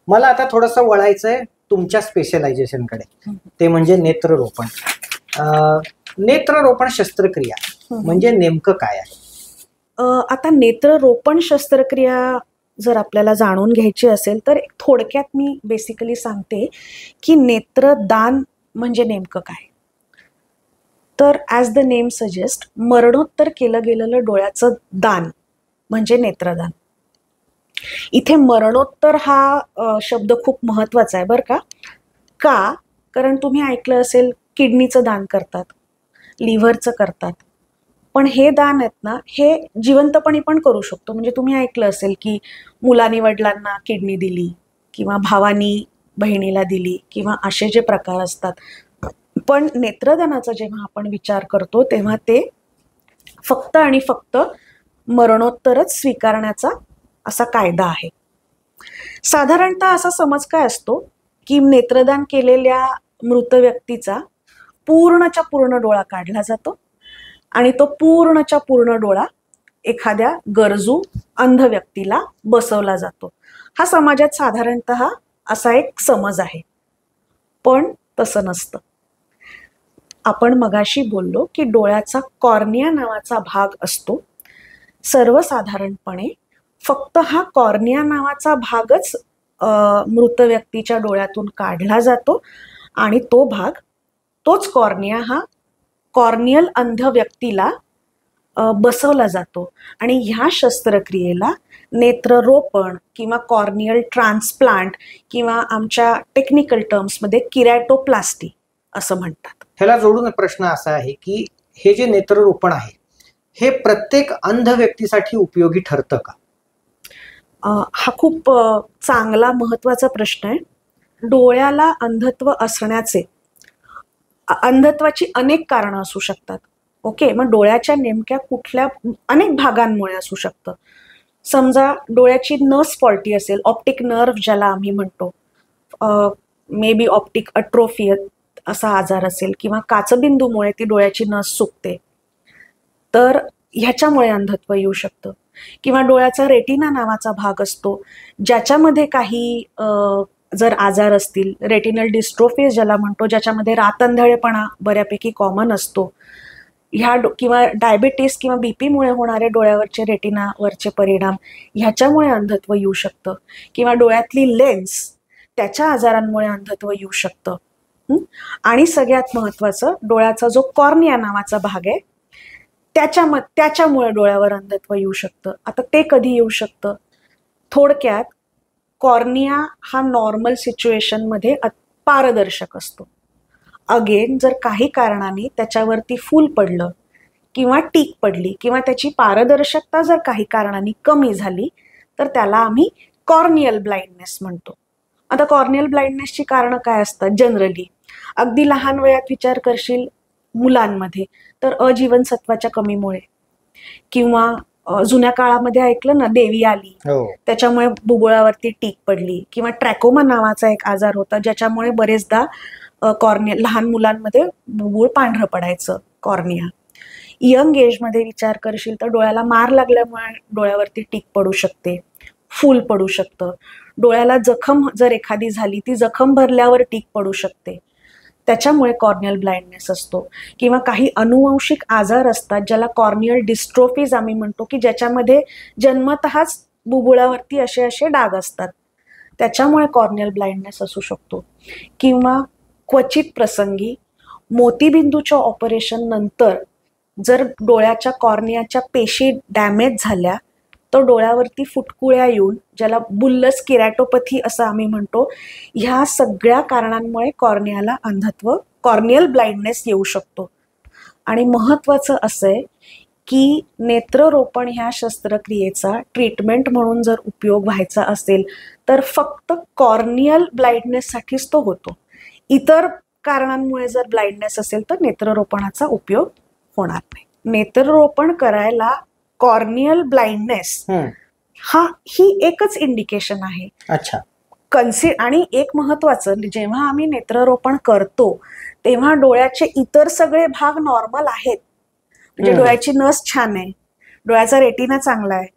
मला आता थोडंसं वळायचंय तुमच्या स्पेशलायझेशनकडे, ते म्हणजे नेत्ररोपण. नेत्ररोपण शस्त्रक्रिया म्हणजे नेमकं काय आहे? आता नेत्ररोपण शस्त्रक्रिया जर आपल्याला जाणून घ्यायची असेल तर थोडक्यात मी बेसिकली सांगते की नेत्रदान म्हणजे नेमकं काय. तर ॲज द नेम सजेस्ट, मरणोत्तर केलं गेलेलं डोळ्याचं दान म्हणजे नेत्रदान. इथे मरणोत्तर हा शब्द खूप महत्वाचा आहे बरं का. कारण तुम्ही ऐकलं असेल किडनीचं दान करतात, लिव्हरचं करतात, पण हे दान आहेत ना हे जिवंतपणी पण करू शकतो. म्हणजे तुम्ही ऐकलं असेल की मुलांनी वडिलांना किडनी दिली किंवा भावानी बहिणीला दिली किंवा असे जे प्रकार असतात. पण नेत्रदानाचा जेव्हा आपण विचार करतो तेव्हा ते फक्त आणि फक्त मरणोत्तरच स्वीकारण्याचा असा कायदा आहे. साधारणतः असा समज काय असतो की नेत्रदान केलेल्या मृत व्यक्तीचा पूर्णच्या पूर्ण डोळा काढला जातो आणि तो पूर्णच्या पूर्ण डोळा एखाद्या गरजू अंध व्यक्तीला बसवला जातो. हा समाजात साधारणतः असा एक समज आहे, पण तसं नसतं. आपण मगाशी बोललो की डोळ्याचा कॉर्निया नावाचा भाग असतो. सर्वसाधारणपणे फक्त हा कॉर्निया नावाचा भागच मृत व्यक्तीच्या डोळ्यातून काढला जातो आणि तोच कॉर्निया हा कॉर्नियल अंध व्यक्तीला बसवला जातो. आणि ह्या शस्त्रक्रियेला नेत्ररोपण किंवा कॉर्नियल ट्रान्सप्लांट किंवा आमच्या टेक्निकल टर्म्समध्ये किरॅटोप्लास्टी असं म्हणतात. ह्याला जोडून प्रश्न असा आहे की हे जे नेत्ररोपण आहे हे प्रत्येक अंध व्यक्तीसाठी उपयोगी ठरतं का? हा खूप चांगला महत्वाचा प्रश्न आहे. डोळ्याला अंधत्व असण्याचे अंधत्वाची अनेक कारणं असू शकतात. ओके, मग डोळ्याच्या नेमक्या कुठल्या अनेक भागांमुळे असू शकतं. समजा डोळ्याची नस फॉल्टी असेल, ऑप्टिक नर्व्ह ज्याला आम्ही म्हणतो, मे बी ऑप्टिक अट्रोफी असा आजार असेल किंवा काचबिंदूमुळे ती डोळ्याची नस सुकते, तर ह्याच्यामुळे अंधत्व येऊ शकतं. किंवा डोळ्याचा रेटिना नावाचा भाग असतो ज्याच्यामध्ये काही जर आजार असतील, रेटिनल डिस्ट्रोफी ज्याला म्हणतो, ज्याच्यामध्ये रातअंधळेपणा बऱ्यापैकी कॉमन असतो, किंवा डायबिटीस किंवा बीपीमुळे होणारे डोळ्यावरचे रेटिनावरचे परिणाम, ह्याच्यामुळे अंधत्व येऊ शकतं. किंवा डोळ्यातली लेन्स त्याच्या आजारांमुळे अंधत्व येऊ शकतं. आणि सगळ्यात महत्वाचं, डोळ्याचा जो कॉर्निया नावाचा भाग आहे त्याच्यामुळे डोळ्यावर अंधत्व येऊ शकतं. आता ते कधी येऊ शकतं? थोडक्यात, कॉर्निया हा नॉर्मल सिच्युएशनमध्ये पारदर्शक असतो. अगेन जर काही कारणाने त्याच्यावरती फूल पडलं किंवा टीक पडली किंवा त्याची पारदर्शकता जर काही कारणाने कमी झाली तर त्याला आम्ही कॉर्नियल ब्लाइंडनेस म्हणतो. आता कॉर्नियल ब्लाइंडनेसची कारणं काय असतात? जनरली अगदी लहान वयात विचार करशील मुलांमध्ये तर अजीवनसत्वाच्या कमीमुळे, किंवा जुन्या काळामध्ये ऐकलं ना देवी आली, त्याच्यामुळे बुबुळावरती टीक पडली, किंवा ट्रॅकोमा नावाचा एक आजार होता ज्याच्यामुळे बरेचदा कॉर्निया लहान मुलांमध्ये बुबुळ पांढरं पडायचं कॉर्निया. यंग एजमध्ये विचार करशील तर डोळ्याला मार लागल्यामुळे डोळ्यावरती टीक पडू शकते, फूल पडू शकतं. डोळ्याला जखम जर एखादी झाली, ती जखम भरल्यावर टीक पडू शकते, त्याच्यामुळे कॉर्नियल ब्लाइंडनेस असतो. किंवा काही अनुवंशिक आजार असतात ज्याला कॉर्नियल डिस्ट्रोफीज आम्ही म्हणतो, की ज्याच्यामध्ये जन्मतःच बुबुळावरती असे डाग असतात, त्याच्यामुळे कॉर्नियल ब्लाइंडनेस असू शकतो. किंवा क्वचित प्रसंगी मोतीबिंदूच्या ऑपरेशन नंतर जर डोळ्याच्या कॉर्नियाच्या पेशी डॅमेज झाल्या तर डोळ्यावरती फुटकुळ्या येऊन, ज्याला बुल्लस किरॅटोपॅथी असं आम्ही म्हणतो, ह्या सगळ्या कारणांमुळे कॉर्नियाला अंधत्व, कॉर्नियल ब्लाइंडनेस येऊ शकतो. आणि महत्त्वाचं असं आहे की नेत्ररोपण ह्या शस्त्रक्रियेचा ट्रीटमेंट म्हणून जर उपयोग व्हायचा असेल तर फक्त कॉर्नियल ब्लाइंडनेससाठीच तो होतो. इतर कारणांमुळे जर ब्लाइंडनेस असेल तर नेत्ररोपणाचा उपयोग होणार नाही. नेत्ररोपण करायला कॉर्नियल ब्लाइंडनेस ही एकच इंडिकेशन आहे. अच्छा. आणि एक महत्वाचं, जेव्हा आम्ही नेत्ररोपण करतो तेव्हा डोळ्याचे इतर सगळे भाग नॉर्मल आहेत. म्हणजे डोळ्याची नस छान आहे, डोळ्याचा रेटिना चांगला आहे,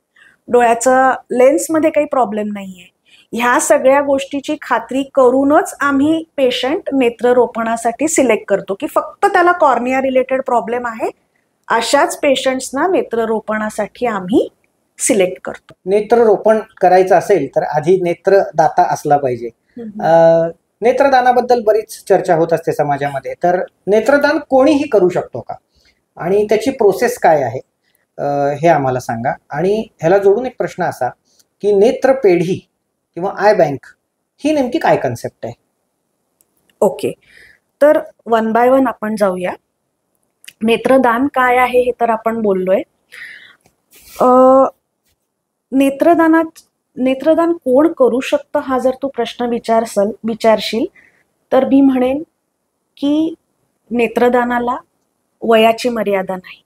डोळ्याचा लेन्समध्ये काही प्रॉब्लेम नाहीये, ह्या सगळ्या गोष्टीची खात्री करूनच आम्ही पेशंट नेत्ररोपणासाठी सिलेक्ट करतो की फक्त त्याला कॉर्निया रिलेटेड प्रॉब्लेम आहे, अशाच पेशंट्सना नेत्ररोपणासाठी आम्ही सिलेक्ट करतो. नेत्ररोपण करायचं असेल तर आधी नेत्रदाता असला पाहिजे. नेत्रदानाबद्दल बरीच चर्चा होत असते समाजामध्ये, तर नेत्रदान कोणीही करू शकतो का आणि त्याची प्रोसेस काय आहे हे आम्हाला सांगा. आणि ह्याला जोडून एक प्रश्न असा की नेत्रपेढी किंवा आय बँक ही नेमकी काय कन्सेप्ट आहे? ओके, तर वन बाय वन आपण जाऊया. नेत्रदान काय आहे हे तर आपण बोललोय. नेत्रदान कोण करू शकतं हा जर तू प्रश्न विचारशील तर मी म्हणेन की नेत्रदानाला वयाची मर्यादा नाही.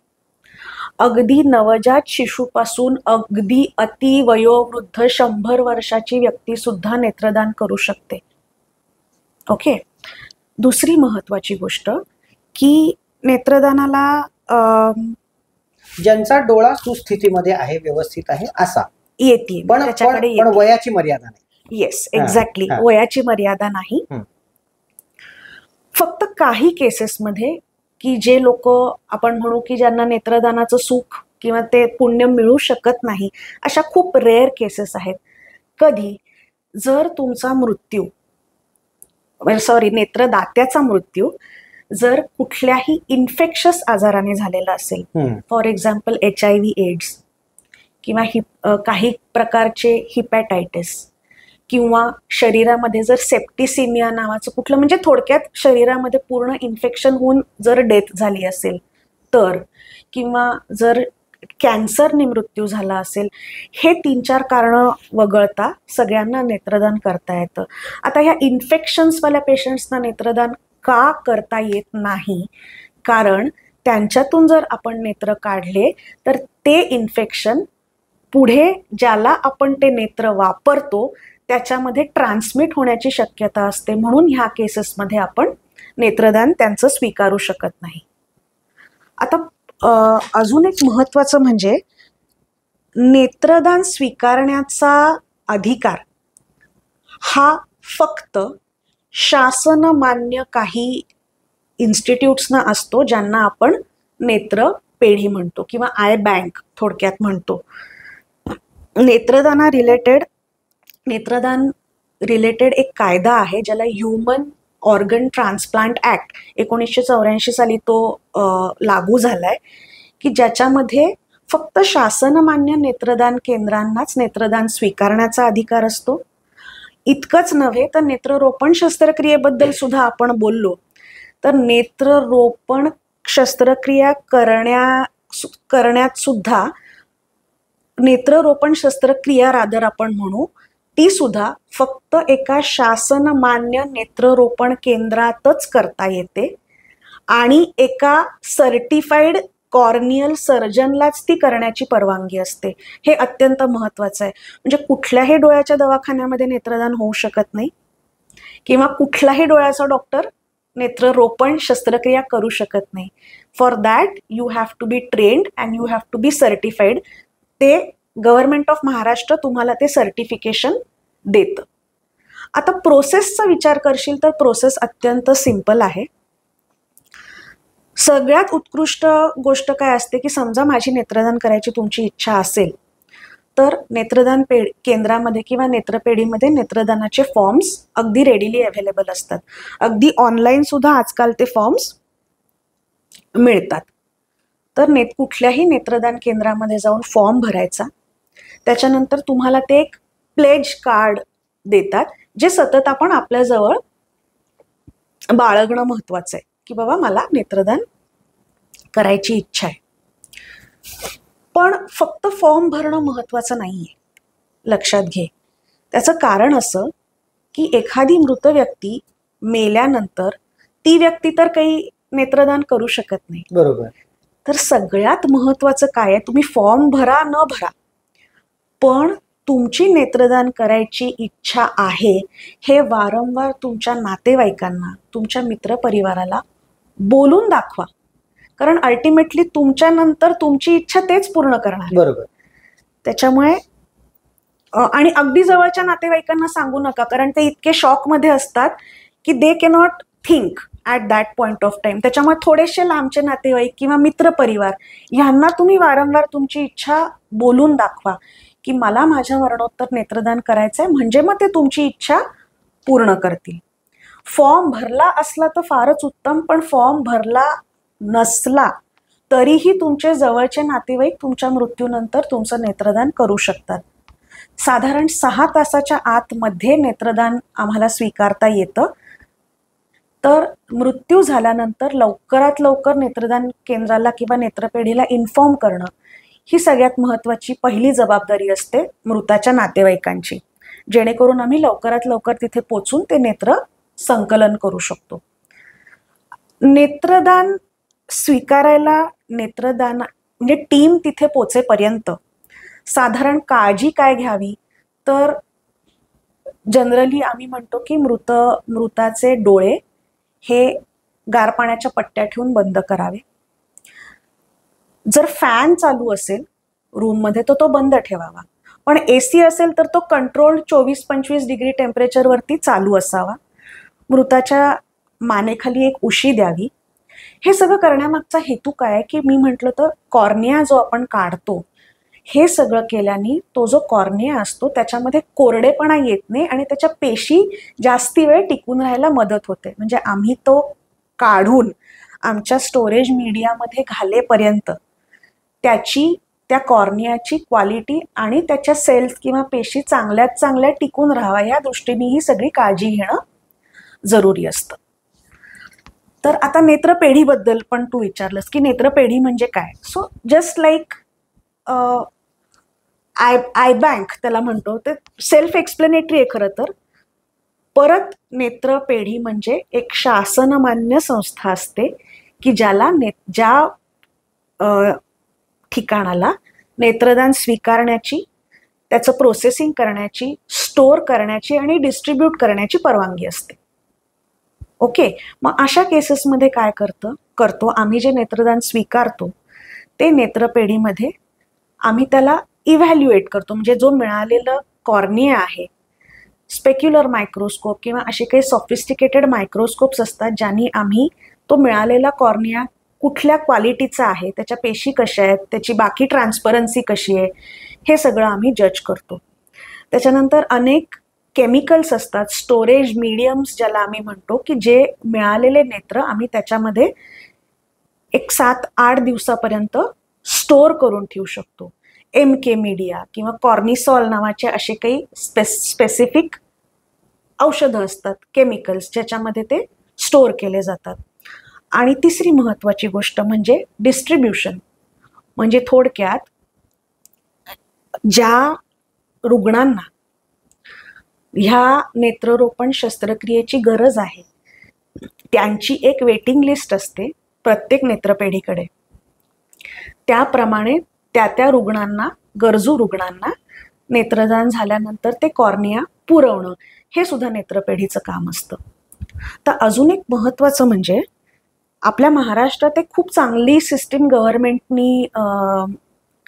अगदी नवजात शिशूपासून अगदी अति वयोवृद्ध 100 वर्षाची व्यक्ती सुद्धा नेत्रदान करू शकते. ओके, दुसरी महत्वाची गोष्ट की नेत्रदानाला ज्यांचा डोळा सुस्थितीमध्ये आहे, व्यवस्थित आहे असा येते, पण वयाची मर्यादा नाही. येस, एक्झॅक्टली, वयाची मर्यादा नाही. फक्त काही केसेसमध्ये की जे लोक आपण म्हणू की ज्यांना नेत्रदानाचं सुख किंवा ते पुण्य मिळू शकत नाही, अशा खूप रेअर केसेस आहेत. कधी जर तुमचा मृत्यू नेत्रदात्याचा मृत्यू जर कुठल्याही इन्फेक्शस आजाराने झालेला असेल, फॉर एक्झाम्पल HIV एड्स किंवा काही प्रकारचे हिपॅटायटिस किंवा शरीरामध्ये जर सेप्टिसिमिया नावाचं कुठलं, म्हणजे थोडक्यात शरीरामध्ये पूर्ण इन्फेक्शन होऊन जर डेथ झाली असेल तर, किंवा जर कॅन्सरने मृत्यू झाला असेल, हे 3-4 कारणं वगळता सगळ्यांना नेत्रदान करता येतं. आता ह्या इन्फेक्शन्सवाल्या पेशंट्सना नेत्रदान का करता येत नाही? कारण त्यांच्यातून जर आपण नेत्र काढले तर ते इन्फेक्शन पुढे ज्याला आपण ते नेत्र वापरतो त्याच्यामध्ये ट्रान्समिट होण्याची शक्यता असते. म्हणून ह्या केसेसमध्ये आपण नेत्रदान त्यांचं स्वीकारू शकत नाही. आता अजून एक महत्त्वाचं म्हणजे नेत्रदान स्वीकारण्याचा अधिकार हा फक्त शासनमान्य काही इन्स्टिट्यूट्सना असतो, ज्यांना आपण नेत्रपेढी म्हणतो किंवा आय बँक थोडक्यात म्हणतो. नेत्रदान रिलेटेड एक कायदा आहे ज्याला ह्यूमन ऑर्गन ट्रान्सप्लांट ॲक्ट 1984 साली तो लागू झालाय, की ज्याच्यामध्ये फक्त शासनमान्य नेत्रदान केंद्रांनाच नेत्रदान स्वीकारण्याचा अधिकार असतो. इतकंच नव्हे तर नेत्ररोपण शस्त्रक्रियेबद्दल सुद्धा आपण बोललो तर नेत्ररोपण शस्त्रक्रिया करण्यात सुद्धा नेत्ररोपण शस्त्रक्रिया रादर आपण म्हणू, ती सुद्धा फक्त एका शासनमान्य नेत्ररोपण केंद्रातच करता येते आणि एका सर्टिफाईड कॉर्नियल सर्जनलाच ती करण्याची परवानगी असते. हे अत्यंत महत्त्वाचं आहे. म्हणजे कुठल्याही डोळ्याच्या दवाखान्यामध्ये नेत्रदान होऊ शकत नाही किंवा कुठलाही डोळ्याचा डॉक्टर नेत्ररोपण शस्त्रक्रिया करू शकत नाही. For that you have to be trained and you have to be certified. ते गव्हर्नमेंट ऑफ महाराष्ट्र तुम्हाला ते सर्टिफिकेशन देतं. आता प्रोसेसचा विचार करशील तर प्रोसेस अत्यंत सिंपल आहे. सगळ्यात उत्कृष्ट गोष्ट काय असते की समजा माझी नेत्रदान करायची तुमची इच्छा असेल तर नेत्रदान केंद्रामध्ये किंवा नेत्रपेढीमध्ये नेत्रदानाचे फॉर्म्स अगदी रेडिली अवेलेबल असतात. अगदी ऑनलाईन सुद्धा आजकाल ते फॉर्म्स मिळतात. तर कुठल्याही नेत्रदान केंद्रामध्ये जाऊन फॉर्म भरायचा, त्याच्यानंतर तुम्हाला ते एक प्लेज कार्ड देतात जे सतत आपण आपल्याजवळ बाळगणं महत्वाचं आहे की बाबा मला नेत्रदान करायची इच्छा आहे. पण फक्त फॉर्म भरणं महत्वाचं नाहीये, लक्षात घे. त्याचं कारण असं की एखादी मृत व्यक्ती मेल्यानंतर ती व्यक्ती तर काही नेत्रदान करू शकत नाही, बरोबर. तर सगळ्यात महत्वाचं काय आहे, तुम्ही फॉर्म भरा न भरा पण तुमची नेत्रदान करायची इच्छा आहे हे वारंवार तुमच्या नातेवाईकांना, तुमच्या मित्रपरिवाराला बोलून दाखवा. कारण अल्टिमेटली तुमच्या नंतर तुमची इच्छा तेच पूर्ण करणार, बरोबर. त्याच्यामुळे आणि अगदी जवळच्या नातेवाईकांना सांगू नका, कारण ते इतके शॉकमध्ये असतात की दे cannot think at that point of time. त्याच्यामुळे थोडेसे लांबचे नातेवाईक किंवा मित्रपरिवार ह्यांना तुम्ही वारंवार तुमची इच्छा बोलून दाखवा की मला माझ्या मरणोत्तर नेत्रदान करायचं आहे, म्हणजे मग ते तुमची इच्छा पूर्ण करतील. फॉर्म भरला असला तर फारच उत्तम, पण फॉर्म भरला नसला तरीही तुमचे जवळचे नातेवाईक तुमच्या मृत्यूनंतर तुमचं नेत्रदान करू शकतात. साधारण 6 तासाच्या आतमध्ये नेत्रदान आम्हाला स्वीकारता येतं. तर मृत्यू झाल्यानंतर लवकरात लवकर नेत्रदान केंद्राला किंवा नेत्रपेढीला इन्फॉर्म करणं ही सगळ्यात महत्त्वाची पहिली जबाबदारी असते मृताच्या नातेवाईकांची, जेणेकरून आम्ही लवकरात लवकर तिथे पोचून ते नेत्र संकलन करू शकतो. नेत्रदान स्वीकारायला नेत्रदान म्हणजे टीम तिथे पोचेपर्यंत साधारण काळजी काय घ्यावी, तर जनरली आम्ही म्हणतो की मृताचे डोळे हे गार पाण्याच्या पट्ट्या ठेवून बंद करावे. जर फॅन चालू असेल रूममध्ये तर तो बंद ठेवावा, पण AC असेल तर तो कंट्रोल्ड 24-25 डिग्री टेम्परेचरवरती चालू असावा. मृताच्या मानेखाली एक उशी द्यावी. हे सगळं करण्यामागचा हेतू काय की मी म्हटलं तर कॉर्निया जो आपण काढतो हे सगळं केल्याने तो जो कॉर्निया असतो त्याच्यामध्ये कोरडेपणा येत नाही आणि त्याच्या पेशी जास्ती वेळ टिकून राहायला मदत होते. म्हणजे आम्ही तो काढून आमच्या स्टोरेज मीडियामध्ये घालेपर्यंत त्या कॉर्नियाची क्वालिटी आणि त्याच्या सेल्स किंवा पेशी चांगल्यात चांगल्या टिकून राहावा या दृष्टीने ही सगळी काळजी घेणं जरुरी असतं. तर आता नेत्रपेढीबद्दल पण तू विचारलंस की नेत्रपेढी म्हणजे काय. So just like I bank त्याला म्हणतो, ते सेल्फ एक्सप्लेनेटरी आहे खरं तर. परत नेत्रपेढी म्हणजे एक शासनमान्य संस्था असते की ज्याला ज्या ठिकाणाला नेत्रदान स्वीकारण्याची, त्याचं प्रोसेसिंग करण्याची, स्टोअर करण्याची आणि डिस्ट्रीब्यूट करण्याची परवानगी असते. ओके, मग अशा केसेसमध्ये काय करतो आम्ही जे नेत्रदान स्वीकारतो ते नेत्रपेढीमध्ये आम्ही त्याला इव्हॅल्युएट करतो. म्हणजे जो मिळालेलं कॉर्निया आहे, स्पेक्युलर मायक्रोस्कोप किंवा असे काही सॉफिस्टिकेटेड मायक्रोस्कोप्स असतात ज्यांनी आम्ही तो मिळालेला कॉर्निया कुठल्या क्वालिटीचा आहे, त्याच्या पेशी कशा आहेत, त्याची बाकी ट्रान्सपरन्सी कशी आहे, हे सगळं आम्ही जज करतो. त्याच्यानंतर अनेक केमिकल्स असतात, स्टोरेज मीडियम्स ज्याला आम्ही म्हणतो, की जे मिळालेले नेत्र आम्ही त्याच्यामध्ये एक 7-8 दिवसापर्यंत स्टोअर करून ठेवू शकतो. MK मीडिया किंवा कॉर्निसॉल नावाचे असे काही स्पेसिफिक औषधं असतात, केमिकल्स, ज्याच्यामध्ये ते स्टोअर केले जातात. आणि तिसरी महत्त्वाची गोष्ट म्हणजे डिस्ट्रीब्युशन. म्हणजे थोडक्यात ज्या रुग्णांना ह्या नेत्ररोपण शस्त्रक्रियेची गरज आहे त्यांची एक वेटिंग लिस्ट असते प्रत्येक नेत्रपेढीकडे. त्याप्रमाणे त्या रुग्णांना, गरजू रुग्णांना नेत्रदान झाल्यानंतर ते कॉर्निया पुरवणं हे सुद्धा नेत्रपेढीचं काम असतं. तर अजून एक महत्त्वाचं म्हणजे आपल्या महाराष्ट्रात एक खूप चांगली सिस्टीम गव्हर्नमेंटनी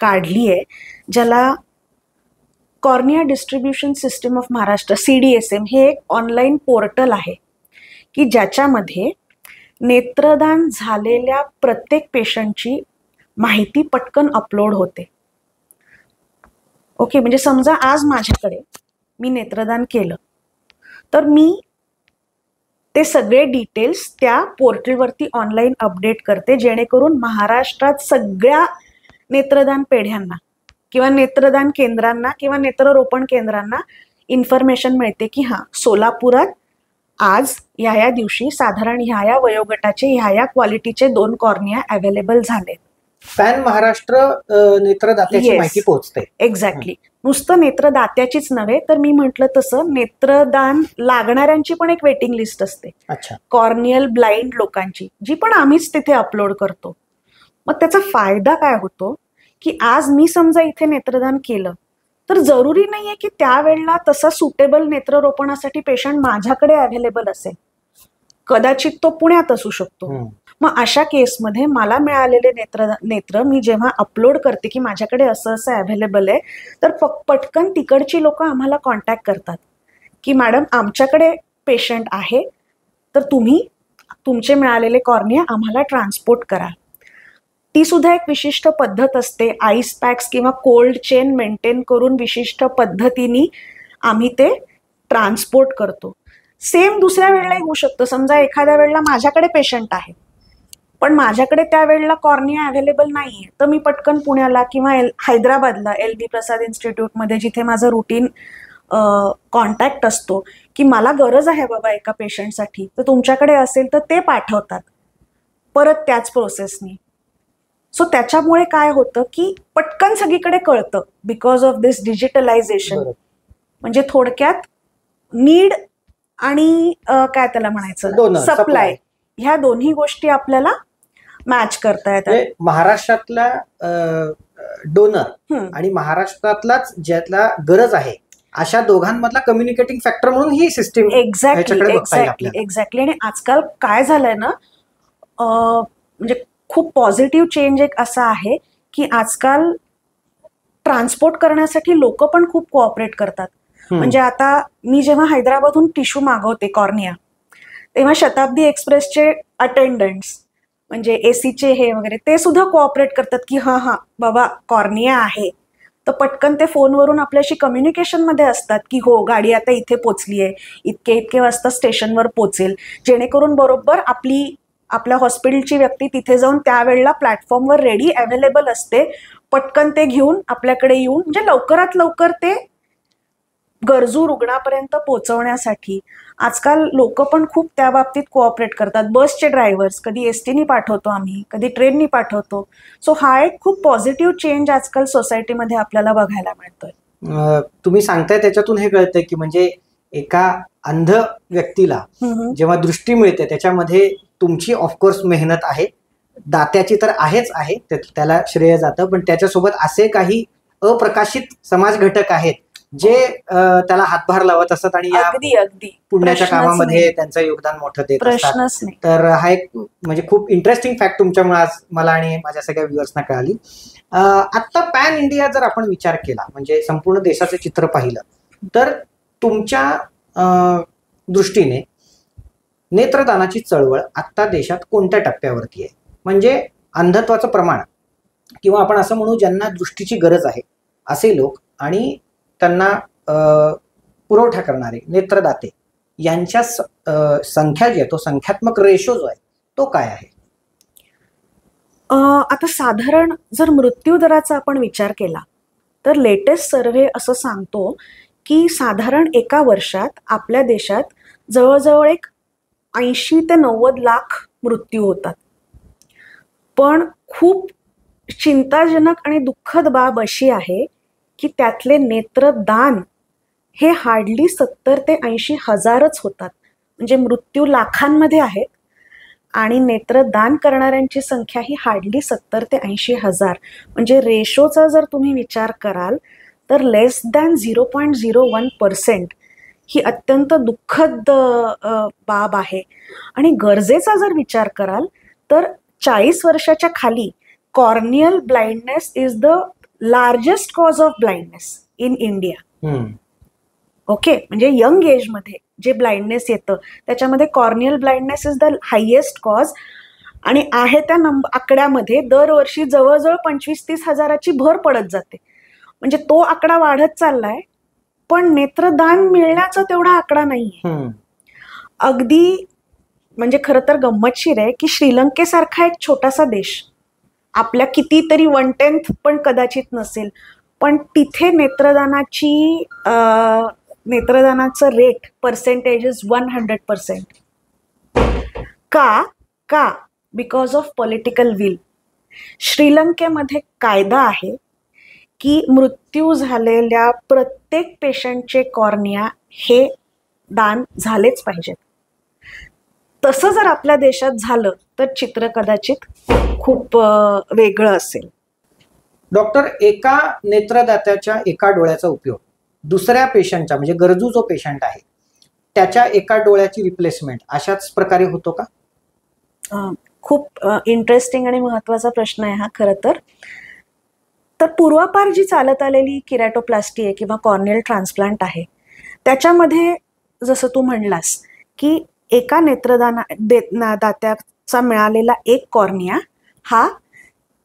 काढली आहे, ज्याला cornea distribution system of Maharashtra CDSM हे एक ऑनलाईन पोर्टल आहे की ज्याच्यामध्ये नेत्रदान झालेल्या प्रत्येक पेशंटची माहिती पटकन अपलोड होते. ओके, म्हणजे समजा आज माझ्याकडे मी नेत्रदान केलं तर मी ते सगळे डिटेल्स त्या पोर्टलवरती ऑनलाईन अपडेट करते, जेणेकरून महाराष्ट्रात सगळ्या नेत्रदान पेढ्यांना किंवा नेत्रदान केंद्रांना किंवा नेत्ररोपण केंद्रांना इन्फॉर्मेशन मिळते की हां, सोलापुरात आज ह्या दिवशी साधारण ह्या वयोगटाचे ह्या क्वालिटीचे 2 कॉर्निया अवेलेबल झाले. पॅन महाराष्ट्र नेत्रदात्याची माहिती पोहोचते. एक्झॅक्टली. नुसतं नेत्रदात्याचीच नव्हे तर मी म्हटलं तसं नेत्रदान लागणाऱ्यांची पण एक वेटिंग लिस्ट असते. अच्छा. कॉर्नियल ब्लाइंड लोकांची, जी पण आम्हीच तिथे अपलोड करतो. मग त्याचा फायदा काय होतो की आज मी समजा इथे नेत्रदान केलं तर जरुरी नाहीये की त्यावेळेला तसा सुटेबल नेत्ररोपणासाठी पेशंट माझ्याकडे अवेलेबल असेल. कदाचित तो पुण्यात असू शकतो, मग अशा केसमध्ये मला मिळालेले नेत्र मी जेव्हा अपलोड करते की माझ्याकडे असं असं अवेलेबल आहे, तर पटकन तिकडची लोक आम्हाला कॉन्टॅक्ट करतात की मॅडम आमच्याकडे पेशंट आहे, तर तुम्ही तुमचे मिळालेले कॉर्निया आम्हाला ट्रान्सपोर्ट करा. ती सुद्धा एक विशिष्ट पद्धत असते. आईस पॅक्स किंवा कोल्ड चेन मेंटेन करून विशिष्ट पद्धतीने आम्ही ते ट्रान्सपोर्ट करतो. सेम दुसऱ्या वेळेलाही होऊ शकतं. समजा एखाद्या वेळेला माझ्याकडे पेशंट आहे पण माझ्याकडे त्यावेळेला कॉर्निया अवेलेबल नाहीये, तर मी पटकन पुण्याला किंवा हैदराबादला LV प्रसाद इन्स्टिट्यूटमध्ये जिथे माझं रुटीन कॉन्टॅक्ट असतो की मला गरज आहे बाबा एका पेशंटसाठी, तर तुमच्याकडे असेल तर ते पाठवतात परत त्याच प्रोसेसनी. सो त्याच्यामुळे काय होतं की पटकन सगळीकडे कळतं बिकॉज ऑफ दिस डिजिटलायझेशन. म्हणजे थोडक्यात नीड आणि काय त्याला म्हणायचं सप्लाय, ह्या दोन्ही गोष्टी आपल्याला मॅच करता येतात. महाराष्ट्रातला डोनर आणि महाराष्ट्रातलाच ज्याला गरज आहे अशा दोघांमधला कम्युनिकेटिंग फॅक्टर म्हणून ही सिस्टीम एक्झॅक्टली. आणि आजकाल काय झालंय ना, म्हणजे खूप पॉझिटिव्ह चेंज एक असा आहे की आजकाल ट्रान्सपोर्ट करण्यासाठी लोक पण खूप कोऑपरेट करतात. म्हणजे आता मी जेव्हा हैदराबादहून टिश्यू मागवते कॉर्निया, तेव्हा शताब्दी एक्सप्रेसचे अटेंडंट्स म्हणजे एसीचे हे वगैरे ते सुद्धा कोऑपरेट करतात की हां बाबा कॉर्निया आहे, तर पटकन ते फोनवरून आपल्याशी कम्युनिकेशनमध्ये असतात की हो गाडी आता इथे पोचली आहे, इतके वाजता स्टेशनवर पोचेल, जेणेकरून बरोबर आपल्या हॉस्पिटलची व्यक्ती तिथे जाऊन त्यावेळेला प्लॅटफॉर्मवर रेडी अवेलेबल असते, पटकन ते घेऊन आपल्याकडे येऊन म्हणजे लवकरात लवकर ते गरजू रुग्णापर्यंत पोहोचवण्यासाठी आजकाल लोक पण खूप त्या बाबतीत कोऑपरेट करतात. बसचे ड्रायव्हर्स कधी एसटीनी पाठवतो आम्ही, कधी ट्रेननी पाठवतो. सो हा एक खूप पॉझिटिव्ह चेंज आजकाल सोसायटीमध्ये आपल्याला बघायला मिळतोय. तुम्ही सांगताय त्याच्यातून हे कळतंय की म्हणजे एका अंध व्यक्तीला जेव्हा दृष्टी मिळते त्याच्यामध्ये तुमची ऑफकोर्स मेहनत आहे, दात्याची तर आहेच आहे, त्याला श्रेय जातं, पण त्याच्यासोबत असे काही अप्रकाशित समाज घटक आहेत जे त्याला हातभार लावत असतात आणि या पुण्याच्या कामामध्ये त्यांचं योगदान मोठं देत असतात. तर हा एक म्हणजे खूप इंटरेस्टिंग फॅक्ट तुमच्यामुळे आज मला आणि माझ्या सगळ्या व्ह्युअर्सना कळाली. आता पॅन इंडिया जर आपण विचार केला, म्हणजे संपूर्ण देशाचं चित्र पाहिलं, तर तुमच्या दृष्टीने नेत्रदानाची चळवळ आता देशात कोणत्या टप्प्यावरती आहे? म्हणजे अंधत्वाचं प्रमाण किंवा आपण असं म्हणू ज्यांना दृष्टीची गरज आहे असे लोक आणि त्यांना पुरवठा करणारे नेत्रदाते यांच्या संख्या जी आहे, तो संख्यात्मक रेशो जो आहे तो काय आहे? आता साधारण जर मृत्यू दराचा आपण विचार केला तर लेटेस्ट सर्व्हे असं सांगतो की साधारण एका वर्षात आपल्या देशात जवळजवळ एक 80 ते 90 लाख मृत्यू होतात. पण खूप चिंताजनक आणि दुःखद बाब अशी आहे की त्यातले नेत्रदान हे हार्डली 70 ते 80 हजारच होतात. म्हणजे मृत्यू लाखांमध्ये आहेत आणि नेत्रदान करणाऱ्यांची संख्या ही हार्डली 70 ते 80 हजार. म्हणजे रेशोचा जर तुम्ही विचार कराल तर लेस दॅन 0.01% ही अत्यंत दुःखद बाब आहे. आणि गरजेचा जर विचार कराल तर 40 वर्षाच्या खाली corneal blindness is the largest cause of blindness in India. Okay, म्हणजे यंग एजमध्ये जे ब्लाइंडनेस येतं त्याच्यामध्ये corneal blindness is the highest cause. आणि आहे त्या आकड्यामध्ये दरवर्षी जवळजवळ 25-30 हजाराची भर पडत जाते. म्हणजे तो आकडा वाढत चाललाय, पण नेत्रदान मिळण्याचा तेवढा आकडा नाहीये. अगदी म्हणजे खरं तर गंमतशीर आहे की श्रीलंकेसारखा एक छोटासा देश, आपल्या कितीतरी 1/10 पण कदाचित नसेल, पण तिथे नेत्रदानाचं रेट पर्सेंटेज इज 100%. का? Because of political will. श्रीलंकेमध्ये कायदा आहे की मृत्यू झालेल्या प्रत्येक पेशंटचे कॉर्निया हे दान झालेच पाहिजेत. तसं जर आपल्या देशात झालं तर चित्र कदाचित खूप वेगळं असेल. डॉक्टर, एका नेत्रदात्याच्या एका डोळ्याचा उपयोग दुसऱ्या पेशंटच्या म्हणजे गरजू जो पेशंट आहे त्याच्या एका डोळ्याची रिप्लेसमेंट अशाच प्रकारे होतो का? खूप इंटरेस्टिंग आणि महत्त्वाचा प्रश्न आहे हा खरं तर. तर पूर्वापार जी चालत आलेली किरॅटोप्लास्टी आहे किंवा कॉर्नियल ट्रान्सप्लांट आहे, त्याच्यामध्ये जसं तू म्हणलास की एका दात्याचा मिळालेला एक कॉर्निया हा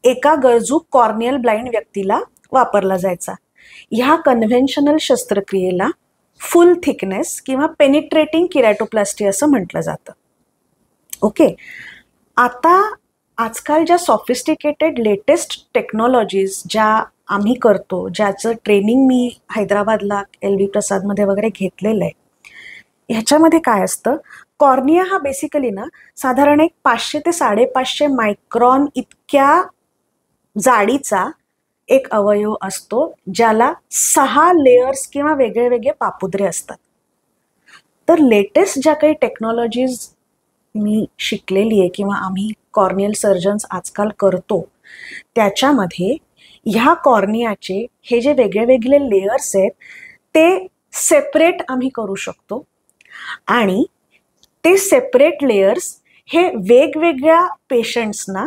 एका गरजू कॉर्नियल ब्लाइंड व्यक्तीला वापरला जायचा. ह्या कन्व्हेन्शनल शस्त्रक्रियेला फुल थिकनेस किंवा पेनिट्रेटिंग किरॅटोप्लास्टी असं म्हटलं जातं. ओके, आता आजकाल ज्या सॉफिस्टिकेटेड लेटेस्ट टेक्नॉलॉजीज ज्या आम्ही करतो, ज्याचं ट्रेनिंग मी हैदराबादला LV प्रसादमध्ये वगैरे घेतलेलं आहे, ह्याच्यामध्ये काय असतं, कॉर्निया हा बेसिकली ना साधारण एक 500 ते 550 मायक्रॉन इतक्या जाडीचा एक अवयव असतो, ज्याला 6 लेयर्स किंवा वेगळे वेगळे पापुद्रे असतात. तर लेटेस्ट ज्या काही टेक्नॉलॉजीज मी शिकलेली आहे किंवा आम्ही कॉर्नियल सर्जन्स आजकाल करतो, त्याच्यामध्ये ह्या कॉर्नियाचे हे जे वेगळे वेगळे लेयर्स आहेत ते सेपरेट आम्ही करू शकतो. आणि ते सेपरेट लेयर्स हे वेगवेगळ्या पेशंट्सना,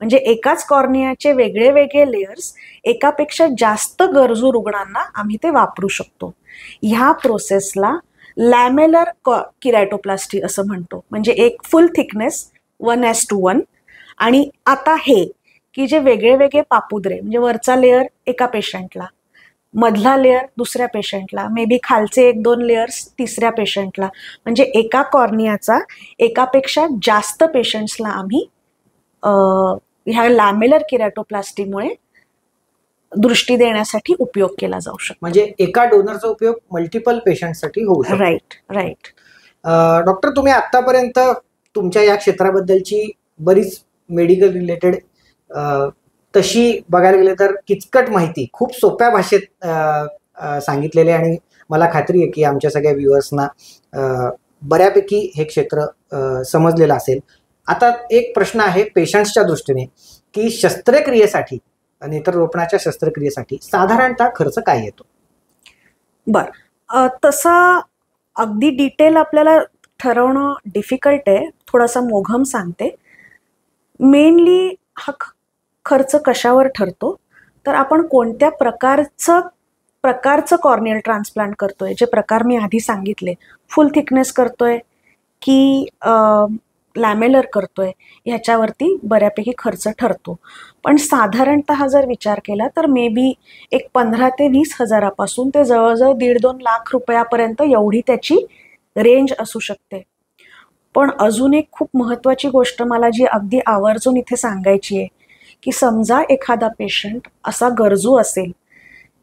म्हणजे एकाच कॉर्नियाचे वेगळे वेगळे लेयर्स एकापेक्षा जास्त गरजू रुग्णांना आम्ही ते वापरू शकतो. ह्या प्रोसेसला लॅमेलर किरॅटोप्लास्टी असं म्हणतो. म्हणजे एक फुल थिकनेस 1:1. आणि आता हे की जे वेगळे वेगळे पापुद्रे, म्हणजे वरचा लेअर एका पेशंटला, मधला लेअर दुसऱ्या पेशंटला, मे बी खालचे 1-2 लेयर्स तिसऱ्या पेशंटला, म्हणजे एका कॉर्नियाचा एकापेक्षा जास्त पेशंट्सला आम्ही ह्या लॅमेलर किरॅटोप्लास्टीमुळे दृष्टी देण्यासाठी उपयोग केला जाऊ शकतो. म्हणजे एका डोनरचा उपयोग मल्टिपल पेशंटसाठी होऊ शकतो. राईट. डॉक्टर, तुम्ही आतापर्यंत तुमच्या या क्षेत्राबद्दलची बरीच मेडिकल रिलेटेड तशी बघायला गेलं तर किचकट माहिती खूप सोप्या भाषेत सांगितलेली, आणि मला खात्री आहे की आमच्या सगळ्या व्ह्युअर्सना बऱ्यापैकी हे क्षेत्र समजलेलं असेल. आता एक प्रश्न आहे पेशंट्सच्या दृष्टीने की शस्त्रक्रियेसाठी, नेत्ररोपणाच्या शस्त्रक्रियेसाठी साधारणतः खर्च काय येतो? तसं अगदी डिटेल आपल्याला ठरवणं डिफिकल्ट आहे. थोडासा मोघम सांगते. मेनली हा खर्च कशावर ठरतो, तर आपण कोणत्या प्रकारचं कॉर्नियल ट्रान्सप्लांट करतोय, जे प्रकार मी आधी सांगितले, फुल थिकनेस करतोय की लॅमेलर करतोय, ह्याच्यावरती बऱ्यापैकी खर्च ठरतो. पण साधारणतः जर विचार केला तर मे बी एक 15,000 ते 20,000 पासून ते जवळजवळ 1.5-2 लाख रुपयापर्यंत एवढी त्याची रेंज असू शकते. पण अजून एक खूप महत्त्वाची गोष्ट मला जी अगदी आवर्जून इथे सांगायची आहे, की समजा एखादा पेशंट असा गरजू असेल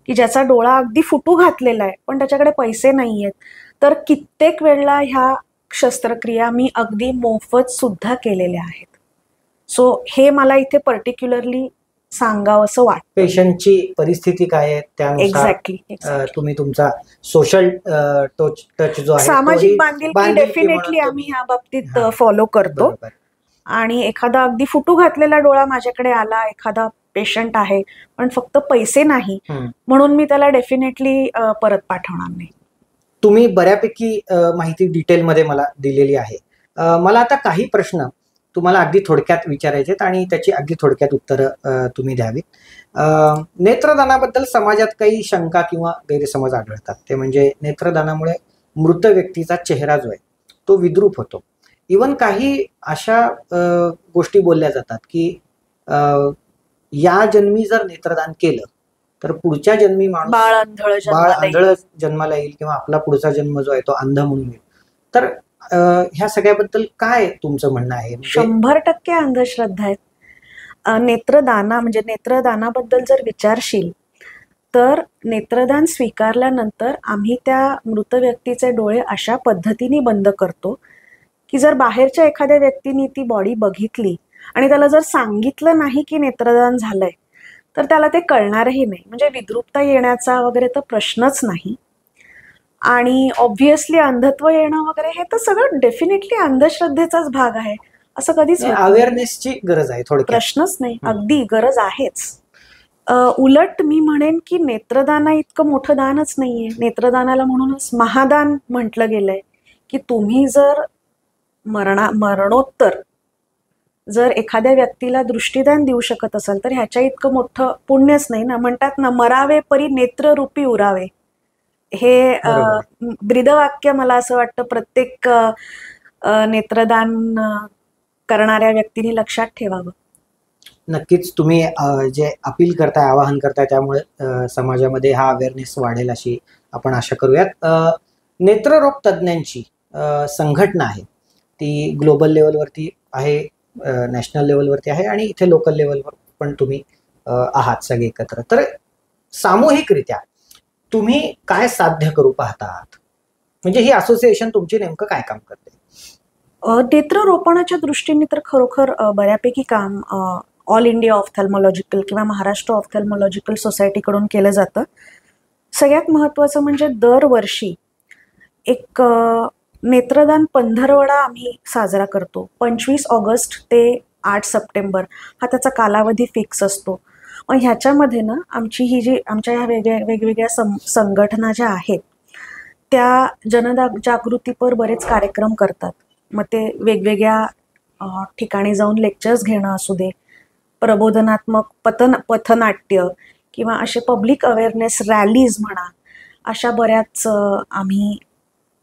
की ज्याचा डोळा अगदी फुटू घातलेला आहे पण त्याच्याकडे पैसे नाही आहेत, तर कित्येक वेळेला ह्या शस्त्रक्रिया मी अगदी मोफत सुद्धा केलेल्या आहेत. सो हे मला इथे पर्टिक्युलरली सांगावं असं वाटतं. पेशंटची परिस्थिती काय आहे त्यानुसार एक्झॅक्टली तुम्ही तुमचा सोशल टच जो आहे, सामाजिक बांधिलकी डेफिनेटली आम्ही ह्या बाबतीत फॉलो करतो. आणि एखादा अगदी फुटू घातलेला डोळा माझ्याकडे आला, एखादा पेशंट आहे पण फक्त पैसे नाही, म्हणून मी त्याला डेफिनेटली परत पाठवणार नाही. तुम्ही बऱ्यापैकी माहिती डिटेलमध्ये मला दिलेली आहे. मला आता काही प्रश्न तुम्हाला अगदी थोडक्यात विचारायचे आहेत आणि त्याची अगदी थोडक्यात उत्तरं तुम्ही द्यावीत. नेत्रदानाबद्दल समाजात काही शंका किंवा गैरसमज आढळतात. ते म्हणजे नेत्रदानामुळे मृत व्यक्तीचा चेहरा जो आहे तो विद्रूप होतो. इवन काही अशा गोष्टी बोलल्या जातात की या जन्मी जर नेत्रदान केलं तर पुढच्या जन्मी माणूस बाळ आंधळ जन्माला येईल किंवा आपला पुढचा जन्म जो आहे तो अंध म्हणून येईल. तर ह्या सगळ्याबद्दल काय तुमचं म्हणणं आहे? 100% अंधश्रद्धा आहेत. नेत्रदानाबद्दल जर विचारशील तर नेत्रदान स्वीकारल्यानंतर आम्ही त्या मृत व्यक्तीचे डोळे अशा पद्धतीने बंद करतो की जर बाहेरच्या एखाद्या व्यक्तीने ती बॉडी बघितली आणि त्याला जर सांगितलं नाही की नेत्रदान झालंय तर त्याला ते कळणारही नाही. म्हणजे विद्रूपता येण्याचा वगैरे तर प्रश्नच नाही. आणि ऑब्व्हियसली अंधत्व येणं वगैरे हे तर सगळं डेफिनेटली अंधश्रद्धेचाच भाग आहे, असं कधीच अवेअरनेसची गरज आहे. थोडक्यात प्रश्नच नाही, अगदी गरज आहेच. उलट मी म्हणेन की नेत्रदाना इतकं मोठं दानच नाहीये. नेत्रदानाला म्हणूनच महादान म्हटलं गेलंय की तुम्ही जर मरणोत्तर जर एखाद्या व्यक्तीला दृष्टीदान देऊ शकत असाल तर ह्याच्या इतकं मोठं पुण्यच नाही ना. म्हणतात ना, मरावे परी नेत्ररूपी उरावे. हे ब्रीदवाक्य मला असं वाटतं प्रत्येक नेत्रदान करणाऱ्या व्यक्तीने लक्षात ठेवावं. नक्कीच तुम्ही जे अपील करताय, आवाहन करताय, त्यामुळे समाजामध्ये हा अवेअरनेस वाढेल अशी आपण आशा करूयात. नेत्ररोग तज्ज्ञांची संघटना आहे, ती ग्लोबल लेवलवरती आहे, नॅशनल लेवलवरती आहे आणि इथे लोकल लेवलवर पण तुम्ही आहात सगळे एकत्र. तर सामूहिकरित्या तुम्ही काय साध्य करू पाहता आहात? म्हणजे ही असोसिएशन तुमची नेमकं काय काम करते? नेत्ररोपणाच्या दृष्टीने तर खरोखर बऱ्यापैकी काम ऑल इंडिया ऑफ्थॅल्मॉलॉजिकल किंवा महाराष्ट्र ऑफ्थॅल्मॉलॉजिकल सोसायटीकडून केलं जातं. सगळ्यात महत्त्वाचं म्हणजे दरवर्षी एक नेत्रदान पंधरवडा आम्ही साजरा करतो. 25 ऑगस्ट ते 8 सप्टेंबर हा त्याचा कालावधी फिक्स असतो. मग ह्याच्यामध्ये ना आमच्या ह्या वेगवेगळ्या संघटना ज्या आहेत त्या जनजागृतीपर बरेच कार्यक्रम करतात. मग ते वेगवेगळ्या ठिकाणी जाऊन लेक्चर्स घेणं असू दे, प्रबोधनात्मक पथनाट्य किंवा असे पब्लिक अवेअरनेस रॅलीज म्हणा, अशा बऱ्याच आम्ही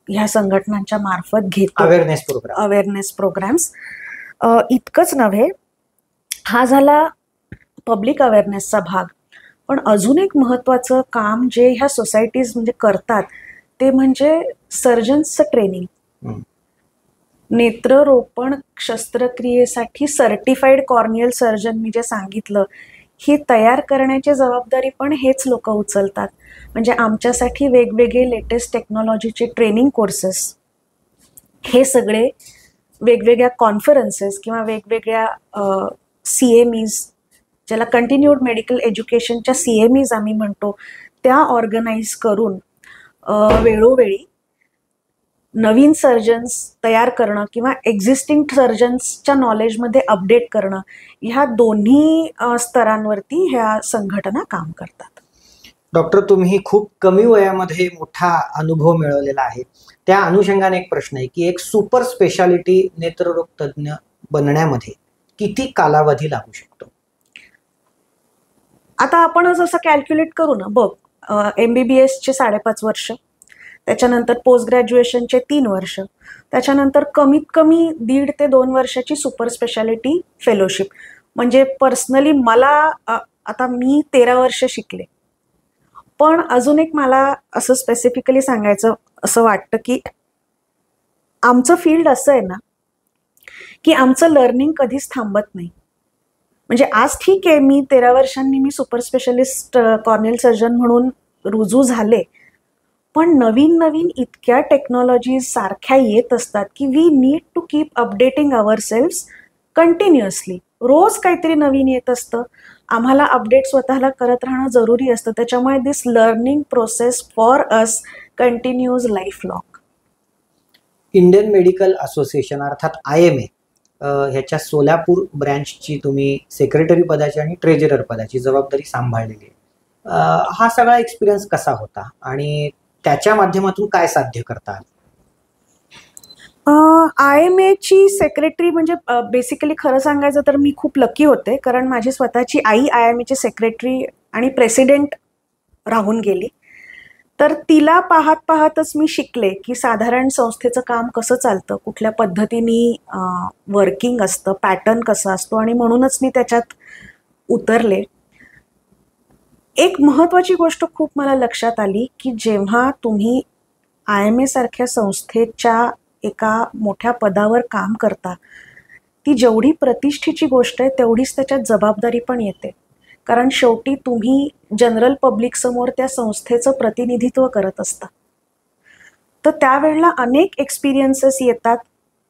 ह्या संघटनांच्या मार्फत घेतो अवेअरनेस प्रोग्राम्स. इतकंच नव्हे, हा झाला पब्लिक अवेअरनेसचा भाग. पण अजून एक महत्त्वाचं काम जे ह्या सोसायटीज म्हणजे करतात ते म्हणजे सर्जन्सचं ट्रेनिंग. नेत्ररोपण शस्त्रक्रियेसाठी सर्टिफाईड कॉर्नियल सर्जन मी जे सांगितलं, ही तयार करण्याची जबाबदारी पण हेच लोक उचलतात. म्हणजे आमच्यासाठी वेगवेगळे लेटेस्ट टेक्नॉलॉजीचे ट्रेनिंग कोर्सेस, हे सगळे वेगवेगळ्या कॉन्फरन्सेस किंवा वेगवेगळ्या CMEs, ज्याला कंटिन्यूड मेडिकल एज्युकेशनच्या CMEs आम्ही म्हणतो, त्या ऑर्गनाईज करून वेळोवेळी नवीन सर्जन्स तयार करणं किंवा एक्झिस्टिंग सर्जन्सच्या नॉलेजमध्ये अपडेट करणं, ह्या दोन्ही स्तरांवरती ह्या संघटना काम करतात. डॉक्टर, तुम्ही खूप कमी वयामध्ये मोठा अनुभव मिळवलेला आहे. त्या अनुषंगाने एक प्रश्न आहे की एक सुपर स्पेशालिटी नेत्ररोग तज्ज्ञ बनण्यामध्ये किती कालावधी लागू शकतो? आता आपण जसं कॅल्क्युलेट करू ना, बघ, MBBSचे 5.5 वर्ष, त्याच्यानंतर पोस्ट ग्रॅज्युएशनचे 3 वर्ष, त्याच्यानंतर कमीत कमी 1.5 ते 2 वर्षाची सुपर स्पेशालिटी फेलोशिप. म्हणजे पर्सनली मला आता मी 13 वर्ष शिकले. पण अजून एक मला असं स्पेसिफिकली सांगायचं असं वाटतं की आमचं फील्ड असं आहे ना की आमचं लर्निंग कधीच थांबत नाही. म्हणजे आज ठीक आहे, मी 13 वर्षांनी मी सुपर स्पेशलिस्ट कॉर्नियल सर्जन म्हणून रुजू झाले, पण नवीन नवीन इतक्या टेक्नॉलॉजीज सारख्या येत असतात की we need to keep updating our selfs continuously. रोज काहीतरी नवीन येत असतं, आम्हाला अपडेट स्वतःला करत राहणं जरुरी असतं. त्याच्यामुळे this learning process for us continues life long. Indian Medical Association अर्थात IMA ह्याच्या सोलापूर ब्रँचची तुम्ही सेक्रेटरी पदाची आणि ट्रेजरर पदाची जबाबदारी सांभाळलेली आहे. हा सगळा एक्सपिरियन्स कसा होता आणि त्याच्या माध्यमातून काय साध्य करता? IMA ची सेक्रेटरी म्हणजे बेसिकली खरं सांगायचं तर मी खूप लकी होते, कारण माझी स्वतःची आई IMA ची सेक्रेटरी आणि प्रेसिडेंट राहून गेली. तर तिला पाहत पाहतच मी शिकले की साधारण संस्थेचं काम कसं चालतं, कुठल्या पद्धतीने वर्किंग असतं, पॅटर्न कसा असतो, आणि म्हणूनच मी त्याच्यात उतरले. एक महत्त्वाची गोष्ट खूप मला लक्षात आली की जेव्हा तुम्ही IMA सारख्या संस्थेच्या एका मोठ्या पदावर काम करता, ती जेवढी प्रतिष्ठेची गोष्ट आहे तेवढीच त्याच्यात जबाबदारी पण येते. कारण शेवटी तुम्ही जनरल पब्लिक समोर त्या संस्थेचं प्रतिनिधित्व करत असता. तर त्यावेळेला अनेक एक्सपिरियन्सेस येतात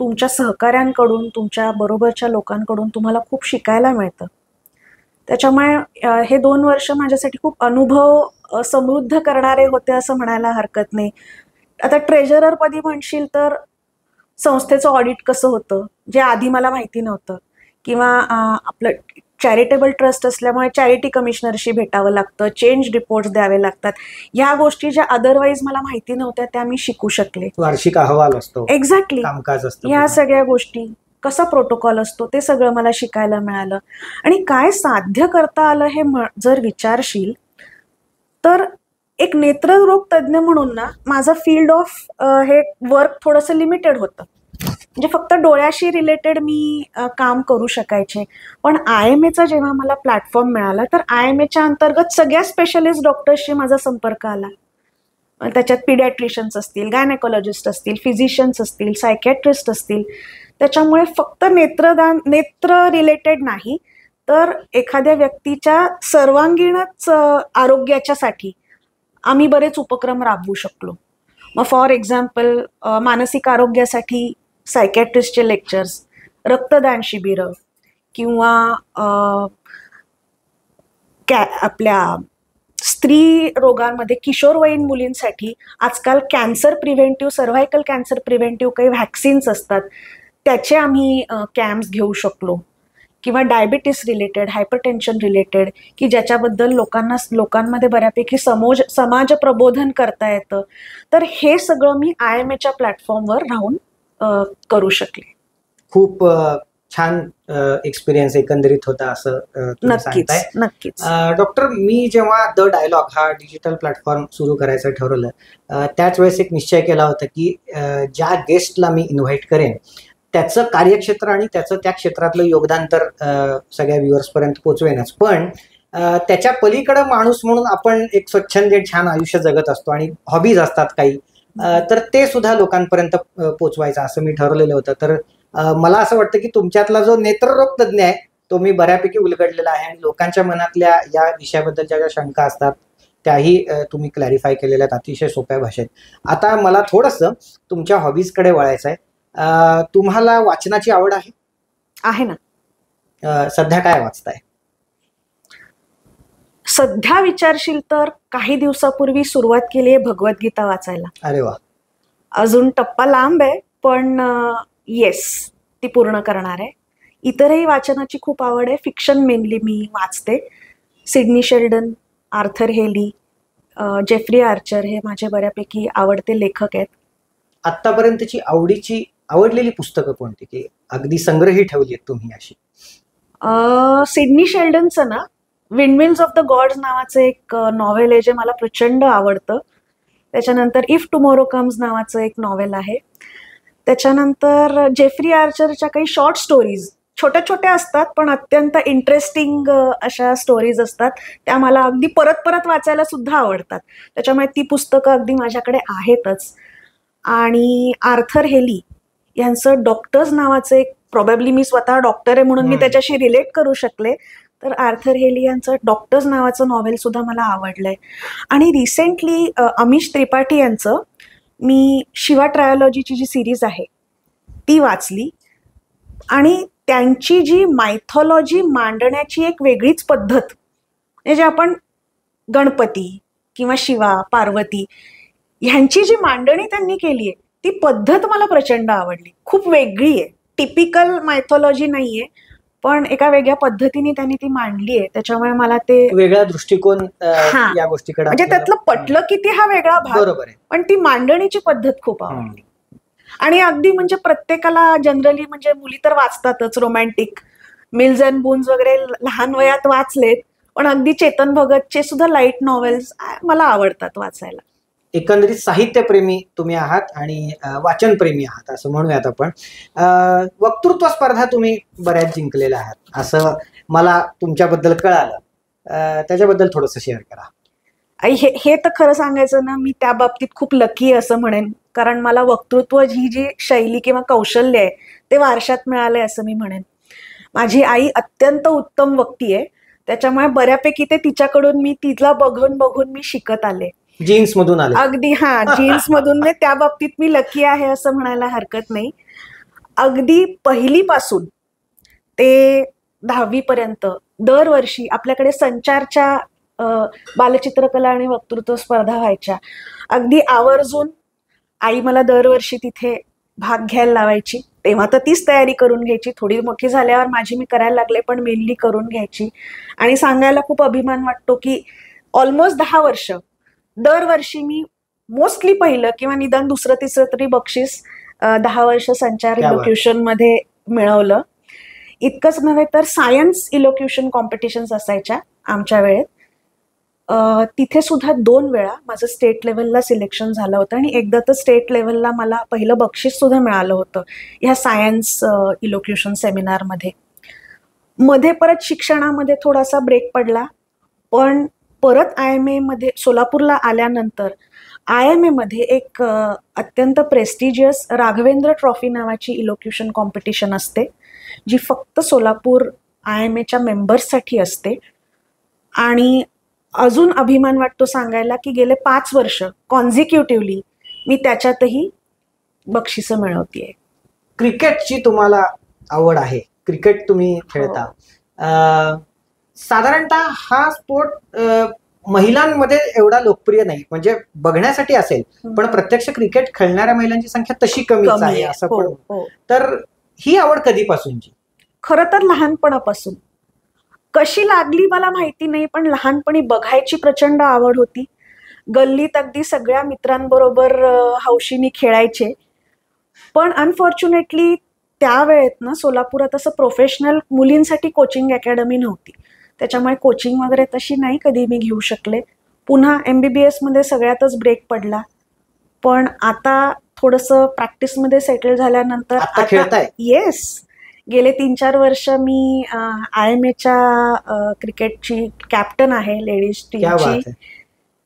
तुमच्या सहकाऱ्यांकडून, तुमच्या बरोबरच्या लोकांकडून तुम्हाला खूप शिकायला मिळतं. त्याच्यामुळे हे 2 वर्ष माझ्यासाठी खूप अनुभव समृद्ध करणारे होते असं म्हणायला हरकत नाही. आता ट्रेजररपदी म्हणशील तर संस्थेचं ऑडिट कसं होतं, जे आधी मला माहिती नव्हतं, किंवा आपलं चॅरिटेबल ट्रस्ट असल्यामुळे चॅरिटी कमिशनरशी भेटावं लागतं, चेंज रिपोर्ट्स द्यावे लागतात. ह्या गोष्टी ज्या अदरवाईज मला माहिती नव्हत्या त्या मी शिकू शकले. वार्षिक अहवाल असतो, एक्झॅक्टली, कामकाज असतं, ह्या सगळ्या गोष्टी कसा प्रोटोकॉल असतो ते सगळं मला शिकायला मिळालं. आणि काय साध्य करता आलं हे जर विचारशील तर एक नेत्ररोग तज्ज्ञ म्हणून ना माझं फील्ड ऑफ हे वर्क थोडंसं लिमिटेड होतं. म्हणजे फक्त डोळ्याशी रिलेटेड मी काम करू शकायचे. पण IMAचा जेव्हा मला प्लॅटफॉर्म मिळाला तर IMAच्या अंतर्गत सगळ्या स्पेशलिस्ट डॉक्टर्सशी माझा संपर्क आला. त्याच्यात पिडियाट्रिशियन्स असतील, गायनेकोलॉजिस्ट असतील, फिजिशियन्स असतील, सायकॅट्रिस्ट असतील. त्याच्यामुळे फक्त नेत्र रिलेटेड नाही तर एखाद्या व्यक्तीच्या सर्वांगीणच आरोग्याच्यासाठी आम्ही बरेच उपक्रम राबवू शकलो. मग फॉर एक्झाम्पल मानसिक आरोग्यासाठी सायकॅट्रिस्टचे लेक्चर्स, रक्तदान शिबिरं किंवा आपल्या स्त्री रोगांमध्ये किशोरवयीन मुलींसाठी आजकाल cancer preventive, cervical cancer preventive काही व्हॅक्सिन्स असतात, त्याचे आम्ही कॅम्प्स घेऊ शकलो. किंवा डायबिटीस रिलेटेड, हायपरटेन्शन रिलेटेड, की ज्याच्याबद्दल लोकांमध्ये बऱ्यापैकी समाज प्रबोधन करता येतं. तर हे सगळं मी IMAच्या प्लॅटफॉर्मवर राहून करू शकले. खूप छान एक्सपिरियन्स एकंदरीत होता असं तुम्ही सांगताय. नक्कीच. डॉक्टर, मी जेव्हा द डायलॉग हा डिजिटल प्लॅटफॉर्म सुरू करायचं ठरवलं त्याच वेळेस एक निश्चय केला होता की ज्या गेस्टला मी इन्व्हाइट करेन त्याचं कार्यक्षेत्र आणि त्याचं त्या क्षेत्रातलं योगदान तर सगळ्या व्ह्युअर्सपर्यंत पोचवेनच, पण त्याच्या पलीकडं माणूस म्हणून आपण एक स्वच्छंद छान आयुष्य जगत असतो आणि हॉबीज असतात काही, तर ते सुद्धा लोकांपर्यंत पोचवायचं असं मी ठरवलेलं होतं. तर मला असं वाटतं की तुमच्यातला जो नेत्ररोग तज्ज्ञ आहे तो मी बऱ्यापैकी उलगडलेला आहे आणि लोकांच्या मनातल्या या विषयाबद्दलच्या ज्या शंका असतात त्याही तुम्ही क्लॅरिफाय केलेल्या आहेत अतिशय सोप्या भाषेत. आता मला थोडंसं तुमच्या हॉबीजकडे वळायचं आहे. तुम्हाला वाचनाची आवड आहे? आहे ना. सध्या काय वाचताय? सध्या विचारशील तर काही दिवसापूर्वी सुरुवात केली आहे भगवद्गीता वाचायला. अरे वा. अजून टप्पा लांब आहे पण येस, ती पूर्ण करणार आहे. इतरही वाचनाची खूप आवड आहे. फिक्शन मेनली मी वाचते. Sidney Sheldon, Arthur Hailey, Jeffrey Archer हे माझे बऱ्यापैकी आवडते लेखक आहेत. आतापर्यंतची आवडलेली पुस्तकं कोणती की अगदी संग्रही ठेवली आहेत तुम्ही अशी? सिडनी शेल्डनचं ना विंडमिल्स ऑफ द गॉड्स नावाचं एक नॉव्हेल आहे जे मला प्रचंड आवडतं. त्याच्यानंतर इफ टुमॉरो कम्स नावाचं एक नॉव्हेल आहे. त्याच्यानंतर जेफ्री आर्चरच्या काही शॉर्ट स्टोरीज छोट्या छोट्या असतात पण अत्यंत इंटरेस्टिंग अशा स्टोरीज असतात, त्या मला अगदी परत परत वाचायला सुद्धा आवडतात. त्याच्यामुळे ती पुस्तकं अगदी माझ्याकडे आहेतच. आणि आर्थर हेली यांचं डॉक्टर्स नावाचं एक, प्रॉबॅबली मी स्वतः डॉक्टर आहे म्हणून मी त्याच्याशी रिलेट करू शकले, तर आर्थर हेली यांचं डॉक्टर्स नावाचं नॉव्हेल सुद्धा मला आवडलंय. आणि रिसेंटली अमिश त्रिपाठी यांचं मी शिवा ट्रायोलॉजीची जी सिरीज आहे ती वाचली. आणि त्यांची जी मायथॉलॉजी मांडण्याची एक वेगळीच पद्धत, म्हणजे आपण गणपती किंवा शिवा, पार्वती ह्यांची जी मांडणी त्यांनी केली आहे ती पद्धत मला प्रचंड आवडली. खूप वेगळी आहे, टिपिकल मायथॉलॉजी नाहीये पण एका वेगळ्या पद्धतीने त्यांनी ती मांडली आहे. त्याच्यामुळे मला ते वेगळा दृष्टिकोन या गोष्टीकडे, म्हणजे त्यातलं पटलं किती हा वेगळा भाग, बरोबर आहे, पण ती मांडणीची पद्धत खूप आवडली. आणि अगदी म्हणजे प्रत्येकाला जनरली, म्हणजे मुली तर वाचतातच रोमॅन्टिक, मिल्स अँड बुन्स वगैरे लहान वयात वाचलेत, पण अगदी चेतन भगतचे सुद्धा लाईट नॉव्हेल्स मला आवडतात वाचायला. एकंदरीत साहित्यप्रेमी तुम्ही आहात आणि वाचनप्रेमी आहात असं म्हणूयात आपण. वक्तृत्व स्पर्धा तुम्ही बऱ्याच जिंकलेल्या आहात असं मला तुमच्याबद्दल कळालं, त्याच्याबद्दल थोडंसं शेअर करा. हे तर खरं सांगायचं ना, मी त्या बाबतीत खूप लकी असं म्हणेन, कारण मला वक्तृत्व ही जी शैली किंवा कौशल्य आहे ते वारशात मिळालंय असं मी म्हणेन. माझी आई अत्यंत उत्तम वक्ती आहे, त्याच्यामुळे बऱ्यापैकी ते तिच्याकडून मी तिला बघून मी शिकत आले. जीन्स मधून आले? अगदी, जीन्स मधून. त्या बाबतीत मी लकी आहे असं म्हणायला हरकत नाही. अगदी पहिलीपासून ते 10वी पर्यंत दरवर्षी आपल्याकडे संचारच्या बालचित्रकला आणि वक्तृत्व स्पर्धा व्हायच्या. अगदी आवर्जून आई मला दरवर्षी तिथे भाग घ्यायला लावायची. तेव्हा तर तीच तयारी करून घ्यायची, थोडी मोठी झाल्यावर माझी मी करायला लागले, पण मेनली करून घ्यायची. आणि सांगायला खूप अभिमान वाटतो की ऑलमोस्ट 10 वर्ष दरवर्षी मी मोस्टली पहिलं किंवा निदान दुसरं तिसरं तरी बक्षीस 10 वर्ष संचार इलोक्युशन मध्ये मिळवलं. इतकंच नव्हे तर सायन्स इलोक्युशन कॉम्पिटिशन्स असायच्या आमच्या वेळेत. तिथे सुद्धा 2 वेळा माझं स्टेट लेवलला सिलेक्शन झालं होतं आणि एकदा तर स्टेट लेवलला मला पहिलं बक्षीस सुद्धा मिळालं होतं ह्या सायन्स इलोक्युशन सेमिनारमध्ये. मध्ये परत शिक्षणामध्ये थोडासा ब्रेक पडला, पण परत IMA मध्ये सोलापूरला आल्यानंतर IMA मध्ये एक अत्यंत प्रेस्टिजियस राघवेंद्र ट्रॉफी नावाची इलोक्युशन कॉम्पिटिशन असते, जी फक्त सोलापूर IMAच्या मेंबर्ससाठी असते. आणि अजून अभिमान वाटतो सांगायला की गेले 5 वर्ष कॉन्झिक्युटिव्हली मी त्याच्यातही बक्षिसं मिळवतीये. क्रिकेटची तुम्हाला आवड आहे, क्रिकेट तुम्ही खेळता. साधारणतः हा स्पोर्ट महिलांमध्ये एवढा लोकप्रिय नाही, म्हणजे बघण्यासाठी असेल, पण प्रत्यक्ष क्रिकेट खेळणाऱ्या महिलांची संख्या तशी कमीच आहे असं पण. तर ही आवड कधीपासूनची? खरं तर लहानपणापासून. कशी लागली मला माहिती नाही, पण लहानपणी बघायची प्रचंड आवड होती. गल्लीत अगदी सगळ्या मित्रांबरोबर हौशीने खेळायचे. पण अनफॉर्च्युनेटली त्यावेळेत ना सोलापुरात असं प्रोफेशनल मुलींसाठी कोचिंग अकॅडमी नव्हती, त्याच्यामुळे कोचिंग वगैरे तशी नाही कधी मी घेऊ शकले. पुन्हा MBBS मध्ये सगळ्यातच ब्रेक पडला. पण आता थोडंसं प्रॅक्टिसमध्ये सेटल झाल्यानंतर आता येस, गेले 3-4 वर्ष मी IMAच्या क्रिकेटची कॅप्टन आहे लेडीज टीमची.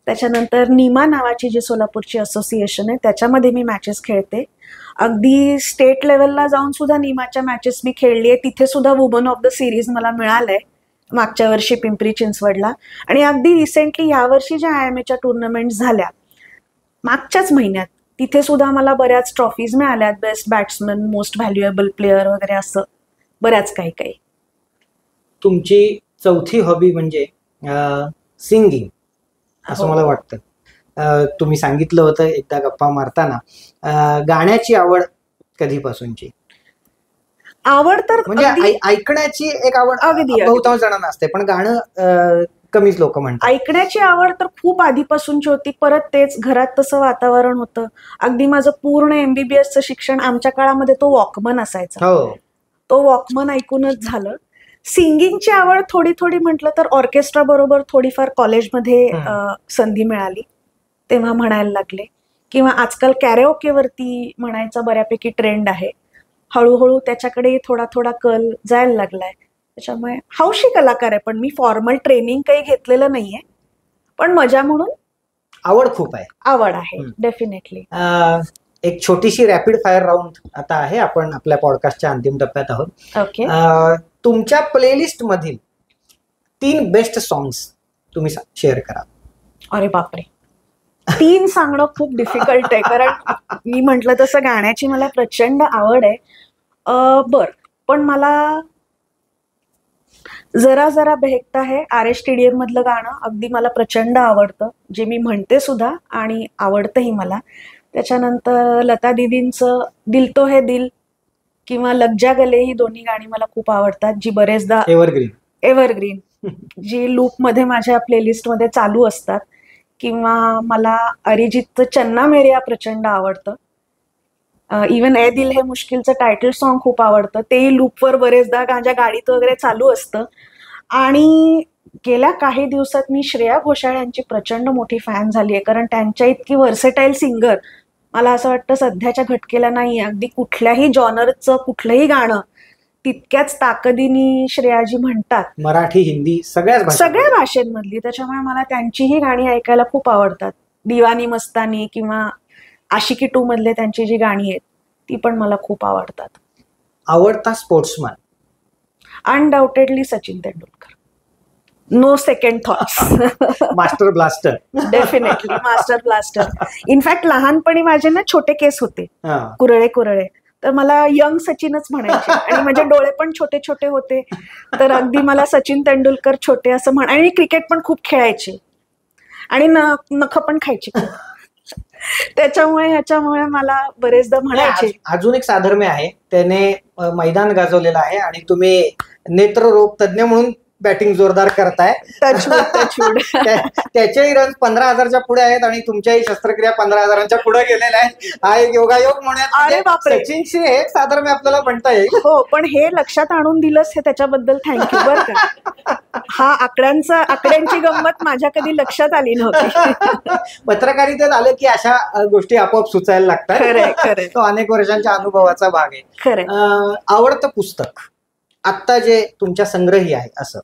त्याच्यानंतर निमा नावाची जी सोलापूरची असोसिएशन आहे त्याच्यामध्ये मी मॅचेस खेळते. अगदी स्टेट लेवलला जाऊन सुद्धा निमाच्या मॅचेस मी खेळली आहे. तिथे सुद्धा वुमन ऑफ द सिरीज मला मिळालंय मागच्या वर्षी पिंपरी चिंचवडला. आणि अगदी रिसेंटली यावर्षी ज्या IMAच्या टुर्नामेंट झाल्या मागच्याच महिन्यात, तिथे सुद्धा मला बऱ्याच ट्रॉफीज मिळाल्यात. Best batsman, most valuable player वगैरे असं बऱ्याच काही काही. तुमची चौथी हॉबी म्हणजे सिंगिंग असं मला वाटतं. तुम्ही सांगितलं होतं एकदा गप्पा मारताना. गाण्याची आवड कधीपासूनची? आवड तर म्हणजे ऐकण्याची एक आवड बहुतांश जणांना असते, पण गाणं कमीच लोक म्हणतात. ऐकण्याची आवड तर खूप आधीपासूनची होती. परत तेच घरात तसं वातावरण होतं. अगदी माझं पूर्ण MBBSचं शिक्षण आमच्या काळामध्ये तो वॉकमन असायचा, तो वॉकमन ऐकूनच झालं. सिंगिंगची आवड थोडी थोडी म्हटलं तर ऑर्केस्ट्रा बरोबर थोडीफार कॉलेजमध्ये संधी मिळाली तेव्हा म्हणायला लागले. किंवा आजकाल कॅरेओकेवरती म्हणायचा बऱ्यापैकी ट्रेंड आहे. हळूहळू त्याच्याकडे थोडा थोडा कल जायला लागलाय. त्याच्यामुळे हौशी कलाकार आहे, पण मी फॉर्मल ट्रेनिंग काही घेतलेलं नाहीये, पण मजा म्हणून आवड खूप आहे. आवड आहे डेफिनेटली. एक छोटीशी रॅपिड फायर राऊंड आता आहे. आपण आपल्या पॉडकास्टच्या अंतिम टप्प्यात आहोत. ओके. तुमच्या प्लेलिस्ट मधील 3 बेस्ट सॉंग्स तुम्ही शेअर करा. अरे बापरे, 3 सांगणं खूप डिफिकल्ट आहे, कारण मी म्हटलं तसं गाण्याची मला प्रचंड आवड आहे. पण मला जरा जरा बहकता है RS स्टेडियम मधलं गाणं अगदी मला प्रचंड आवडतं, जे मी म्हणते सुद्धा आणि आवडतंही मला. त्याच्यानंतर लता दीदींचं दिल तो है दिल किंवा लग जा गले ही दोन्ही गाणी मला खूप आवडतात, जी बरेचदा एव्हरग्रीन जी लूप मध्ये माझ्या प्लेलिस्ट मध्ये चालू असतात. किंवा मला अरिजितचं चन्ना मेरेया प्रचंड आवडतं. इवन ए दिल हे मुश्किलचं टायटल सॉन्ग खूप आवडतं, तेही लूपवर बरेचदा माझ्या गाडीत वगैरे चालू असतं. आणि गेल्या काही दिवसात मी श्रेया घोषाल यांची प्रचंड मोठी फॅन झाली आहे, कारण त्यांच्या इतकी व्हर्सेटाईल सिंगर मला असं वाटतं सध्याच्या घटकेला नाही. अगदी कुठल्याही जॉनरचं कुठलंही गाणं तितक्याच ताकदीने श्रेयाजी म्हणतात, मराठी हिंदी सगळ्या भाषेंमधली. त्याच्यामुळे मला त्यांचीही गाणी ऐकायला खूप आवडतात. दिवानी मस्तानी किंवा आशिकी 2 मधले त्यांची जी गाणी आहेत ती पण मला खूप आवडतात. आवडता sportsman? Undoubtedly Sachin Tendulkar, no second thoughts. Master blaster, definitely master blaster. In fact लहानपणी माझे ना छोटे केस होते, कुरळे कुरळे, तर मला यंग सचिनच म्हणायचे आणि माझे डोळे पण छोटे छोटे होते, तर अगदी मला सचिन तेंडुलकर छोटे असं म्हण. आणि क्रिकेट पण खूप खेळायचे आणि नख पण खायची ह्याच्यामुळे मला बरेचदा म्हणायचे. अजून एक साधर्म्य आहे, त्याने मैदान गाजवलेलं आहे आणि तुम्ही नेत्ररोग तज्ञ म्हणून बॅटिंग जोरदार करताय. टचवूड. त्याच्याही रन 15,000च्या पुढे आहेत आणि तुमच्याही शस्त्रक्रिया 15,000च्या पुढे गेलेल्या आहेत. हा एक योगायोग म्हणूयात. सचिनशी हे साधारण आपल्याला म्हणता येईल. हो, पण हे लक्षात आणून दिलंस हे त्याच्याबद्दल थँक्यू बरं का. हा आकड्यांची गंमत माझ्या कधी लक्षात आली नव्हती. पत्रकारितेत आले की अशा गोष्टी आपोआप सुचायला लागतात. खरंय. तो अनेक वर्षांच्या अनुभवाचा भाग आहे. खरंय. आवडतं पुस्तक आता जे तुमच्या संग्रही आहे असं?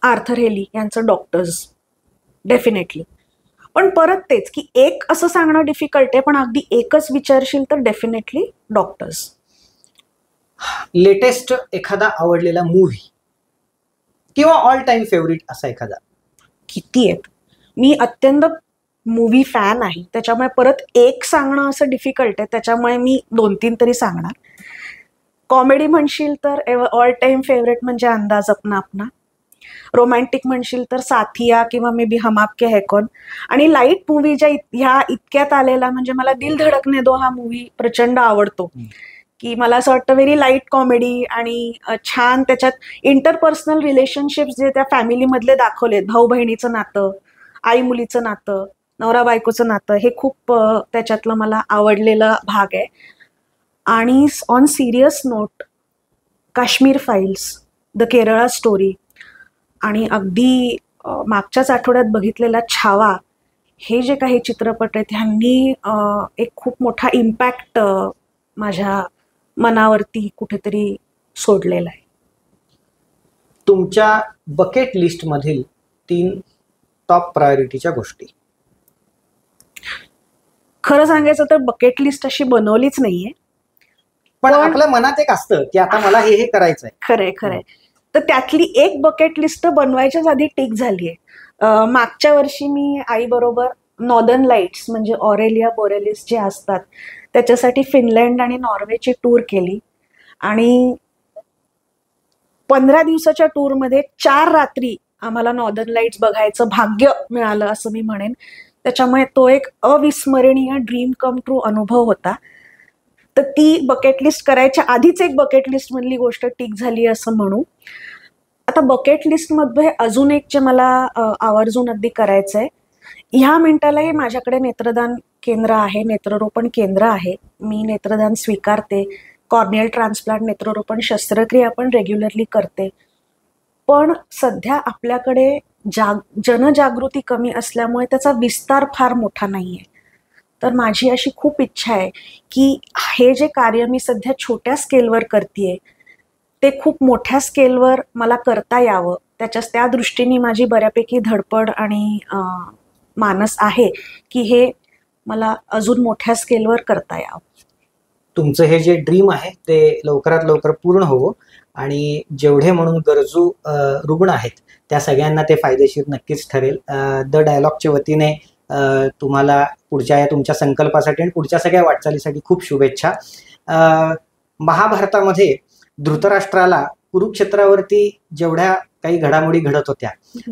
आर्थर हेली यांचं डॉक्टर्स, डेफिनेटली. पण परत तेच की एक असं सांगणं डिफिकल्ट आहे, पण अगदी एकच विचारशील तर डेफिनेटली डॉक्टर्स. लेटेस्ट एखादा आवडलेला मूव्ही किंवा ऑल टाइम फेवरेट असा एखादा? किती आहेत. मी अत्यंत मूव्ही फॅन आहे, त्याच्यामुळे परत एक सांगणं असं डिफिकल्ट आहे, त्याच्यामुळे मी 2-3 तरी सांगणार. कॉमेडी म्हणशील तर ऑल टाइम फेवरेट म्हणजे अंदाज अपना अपना. रोमॅन्टिक म्हणशील तर साथिया किंवा मे बी हम आपके है कौन. आणि लाईट मूव्ही ज्या ह्या इतक्यात आलेला म्हणजे मला दिल धडकने दो हा मूव्ही प्रचंड आवडतो. की मला असं वाटतं व्हेरी लाईट कॉमेडी आणि छान त्याच्यात इंटरपर्सनल रिलेशनशिप्स जे त्या फॅमिलीमधले दाखवलेत, भाऊ बहिणीचं नातं, आई मुलीचं नातं, नवरा बायकोचं नातं, हे खूप त्याच्यातलं मला आवडलेला भाग आहे. आणि on serious note Kashmir files, the Kerala story आणि अगदी मागच्याच आठवड्यात बघितलेला छावा, हे जे काही चित्रपट आहेत ह्यांनी एक खूप मोठा इम्पॅक्ट माझ्या मनावरती कुठेतरी सोडलेला आहे. तुमच्या बकेट लिस्ट मधील 3 टॉप प्रायोरिटीच्या गोष्टी? खरं सांगायचं तर बकेट लिस्ट अशी बनवलीच नाहीये, पण आपल्या मनात एक असतं की आता मला हे करायचंय. खरंय. तर त्यातली एक बकेट लिस्ट बनवायच्याच आधी टिक झालीये. मागच्या वर्षी मी आई बरोबर नॉर्दर्न लाईट्स म्हणजे ऑरेलिया बोरेलिस जे असतात त्याच्यासाठी फिनलँड आणि नॉर्वेची टूर केली आणि 15 दिवसाच्या टूरमध्ये 4 रात्री आम्हाला नॉर्दर्न लाईट्स बघायचं भाग्य मिळालं असं मी म्हणेन. त्याच्यामुळे तो एक अविस्मरणीय ड्रीम कम ट्रू अनुभव होता. तर ती बकेट लिस्ट करायच्या आधीच एक बकेट लिस्ट मधली गोष्ट टिक झाली असं म्हणू. आता बकेट लिस्ट मध्ये अजून एक जे मला आवर्जून अगदी करायचंय, ह्या मिनिटालाही माझ्याकडे नेत्रदान केंद्र आहे, नेत्ररोपण केंद्र आहे. मी नेत्रदान स्वीकारते, कॉर्नियल ट्रान्सप्लांट नेत्ररोपण शस्त्रक्रिया पण रेग्युलरली करते. पण सध्या आपल्याकडे जनजागृती कमी असल्यामुळे त्याचा विस्तार फार मोठा नाहीये. तर माझी अशी खूप इच्छा आहे की हे जे कार्य मी सध्या छोट्या स्केलवर करतेय ते खूप मोठ्या स्केलवर मला करता यावं. त्या दृष्टीने माझी बऱ्यापैकी धडपड आणि मानस आहे की हे मला अजून मोठ्या स्केलवर करता यावं. तुमचं हे जे ड्रीम आहे ते लवकरात लवकर पूर्ण होवं आणि जेवढे म्हणून गरजू रुग्ण आहेत त्या सगळ्यांना ते फायदेशीर नक्कीच ठरेल. द डायलॉगच्या वतीने तुम्हाला पुढच्या या तुमच्या संकल्पासाठी आणि पुढच्या सगळ्या वाटचालीसाठी खूप शुभेच्छा. महाभारतामध्ये धृतराष्ट्राला कुरुक्षेत्रावरती जेवढ्या काही घडामोडी घडत होत्या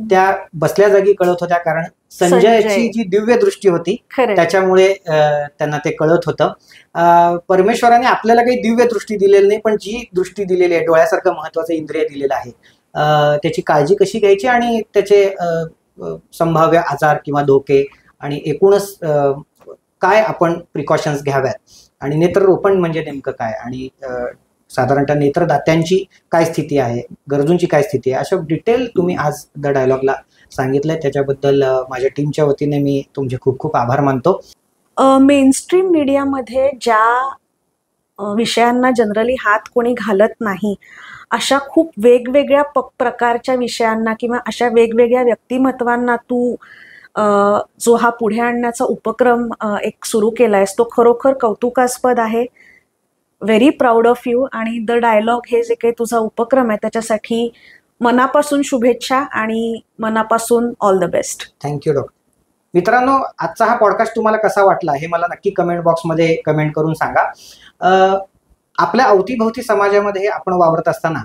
त्या बसल्या जागी कळत होत्या, कारण संजयची जी दिव्य दृष्टी होती त्याच्यामुळे त्यांना ते कळत होतं. परमेश्वराने आपल्याला काही दिव्य दृष्टी दिलेली नाही, पण जी दृष्टी दिलेली आहे, डोळ्यासारखं महत्वाचं इंद्रिय दिलेलं आहे, त्याची काळजी कशी घ्यायची आणि त्याचे संभाव्य आजार किंवा धोके आणि एकूणच काय आपण प्रिकॉशन्स घ्याव्यात आणि नेत्ररोपण म्हणजे नेमकं काय आणि साधारणतः नेत्रदात्यांची काय स्थिती आहे, गरजूंची काय स्थिती आहे, अशा डिटेल तुम्ही आज द डायलॉगला सांगितलंय. त्याच्याबद्दल माझ्या टीमच्या वतीने मी तुमचे खूप खूप आभार मानतो. मेनस्ट्रीम मीडियामध्ये ज्या विषयांना जनरली हात कोणी घालत नाही अशा खूप वेगवेगळ्या प्रकारच्या विषयांना किंवा अशा वेगवेगळ्या व्यक्तिमत्वांना तू जो हा पुढे आणण्याचा उपक्रम एक सुरू केलायस तो खरोखर कौतुकास्पद आहे. Very proud of you. आणि द डायलॉग हे जे काही तुझा उपक्रम आहे त्याच्यासाठी मनापासून शुभेच्छा आणि मनापासून all the best. Thank you doctor. मित्रांनो, आजचा हा पॉडकास्ट तुम्हाला कसा वाटला हे मला नक्की कमेंट बॉक्समध्ये कमेंट करून सांगा. आपल्या अवतीभोवती समाजामध्ये आपण वावरत असताना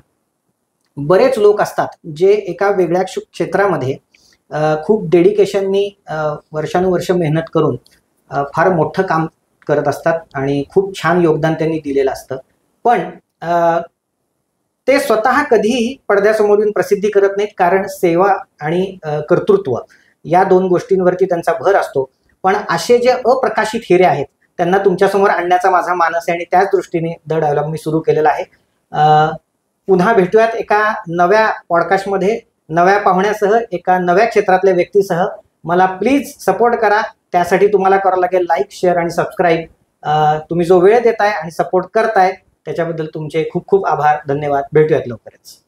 बरेच लोक असतात जे एका वेगळ्या क्षेत्रामध्ये खूप डेडिकेशननी वर्षानुवर्ष मेहनत करून फार मोठं काम करत असतात आणि खूप छान योगदान त्यांनी दिलेलं असतं. पण ते स्वतः कधीही पडद्यासमोर येऊन प्रसिद्धी करत नाहीत, कारण सेवा आणि कर्तृत्व या दोन गोष्टींवरती त्यांचा भर असतो. पण असे जे अप्रकाशित हिरे आहेत त्यांना तुमच्यासमोर आणण्याचा माझा मानस आहे आणि त्याच दृष्टीने द डायलॉग मी सुरू केलेला आहे. पुन्हा भेटूयात एका नव्या पॉडकास्टमध्ये, नव्या पाहुण्यासह, एका नव्या क्षेत्रातल्या व्यक्तीसह. मला प्लीज सपोर्ट करा. त्यासाठी तुम्हाला करावं लागेल लाईक, शेअर आणि सबस्क्राईब. तुम्ही जो वेळ देताय आणि सपोर्ट करताय त्याच्याबद्दल तुमचे खूप खूप आभार. धन्यवाद. भेटूयात लवकरच.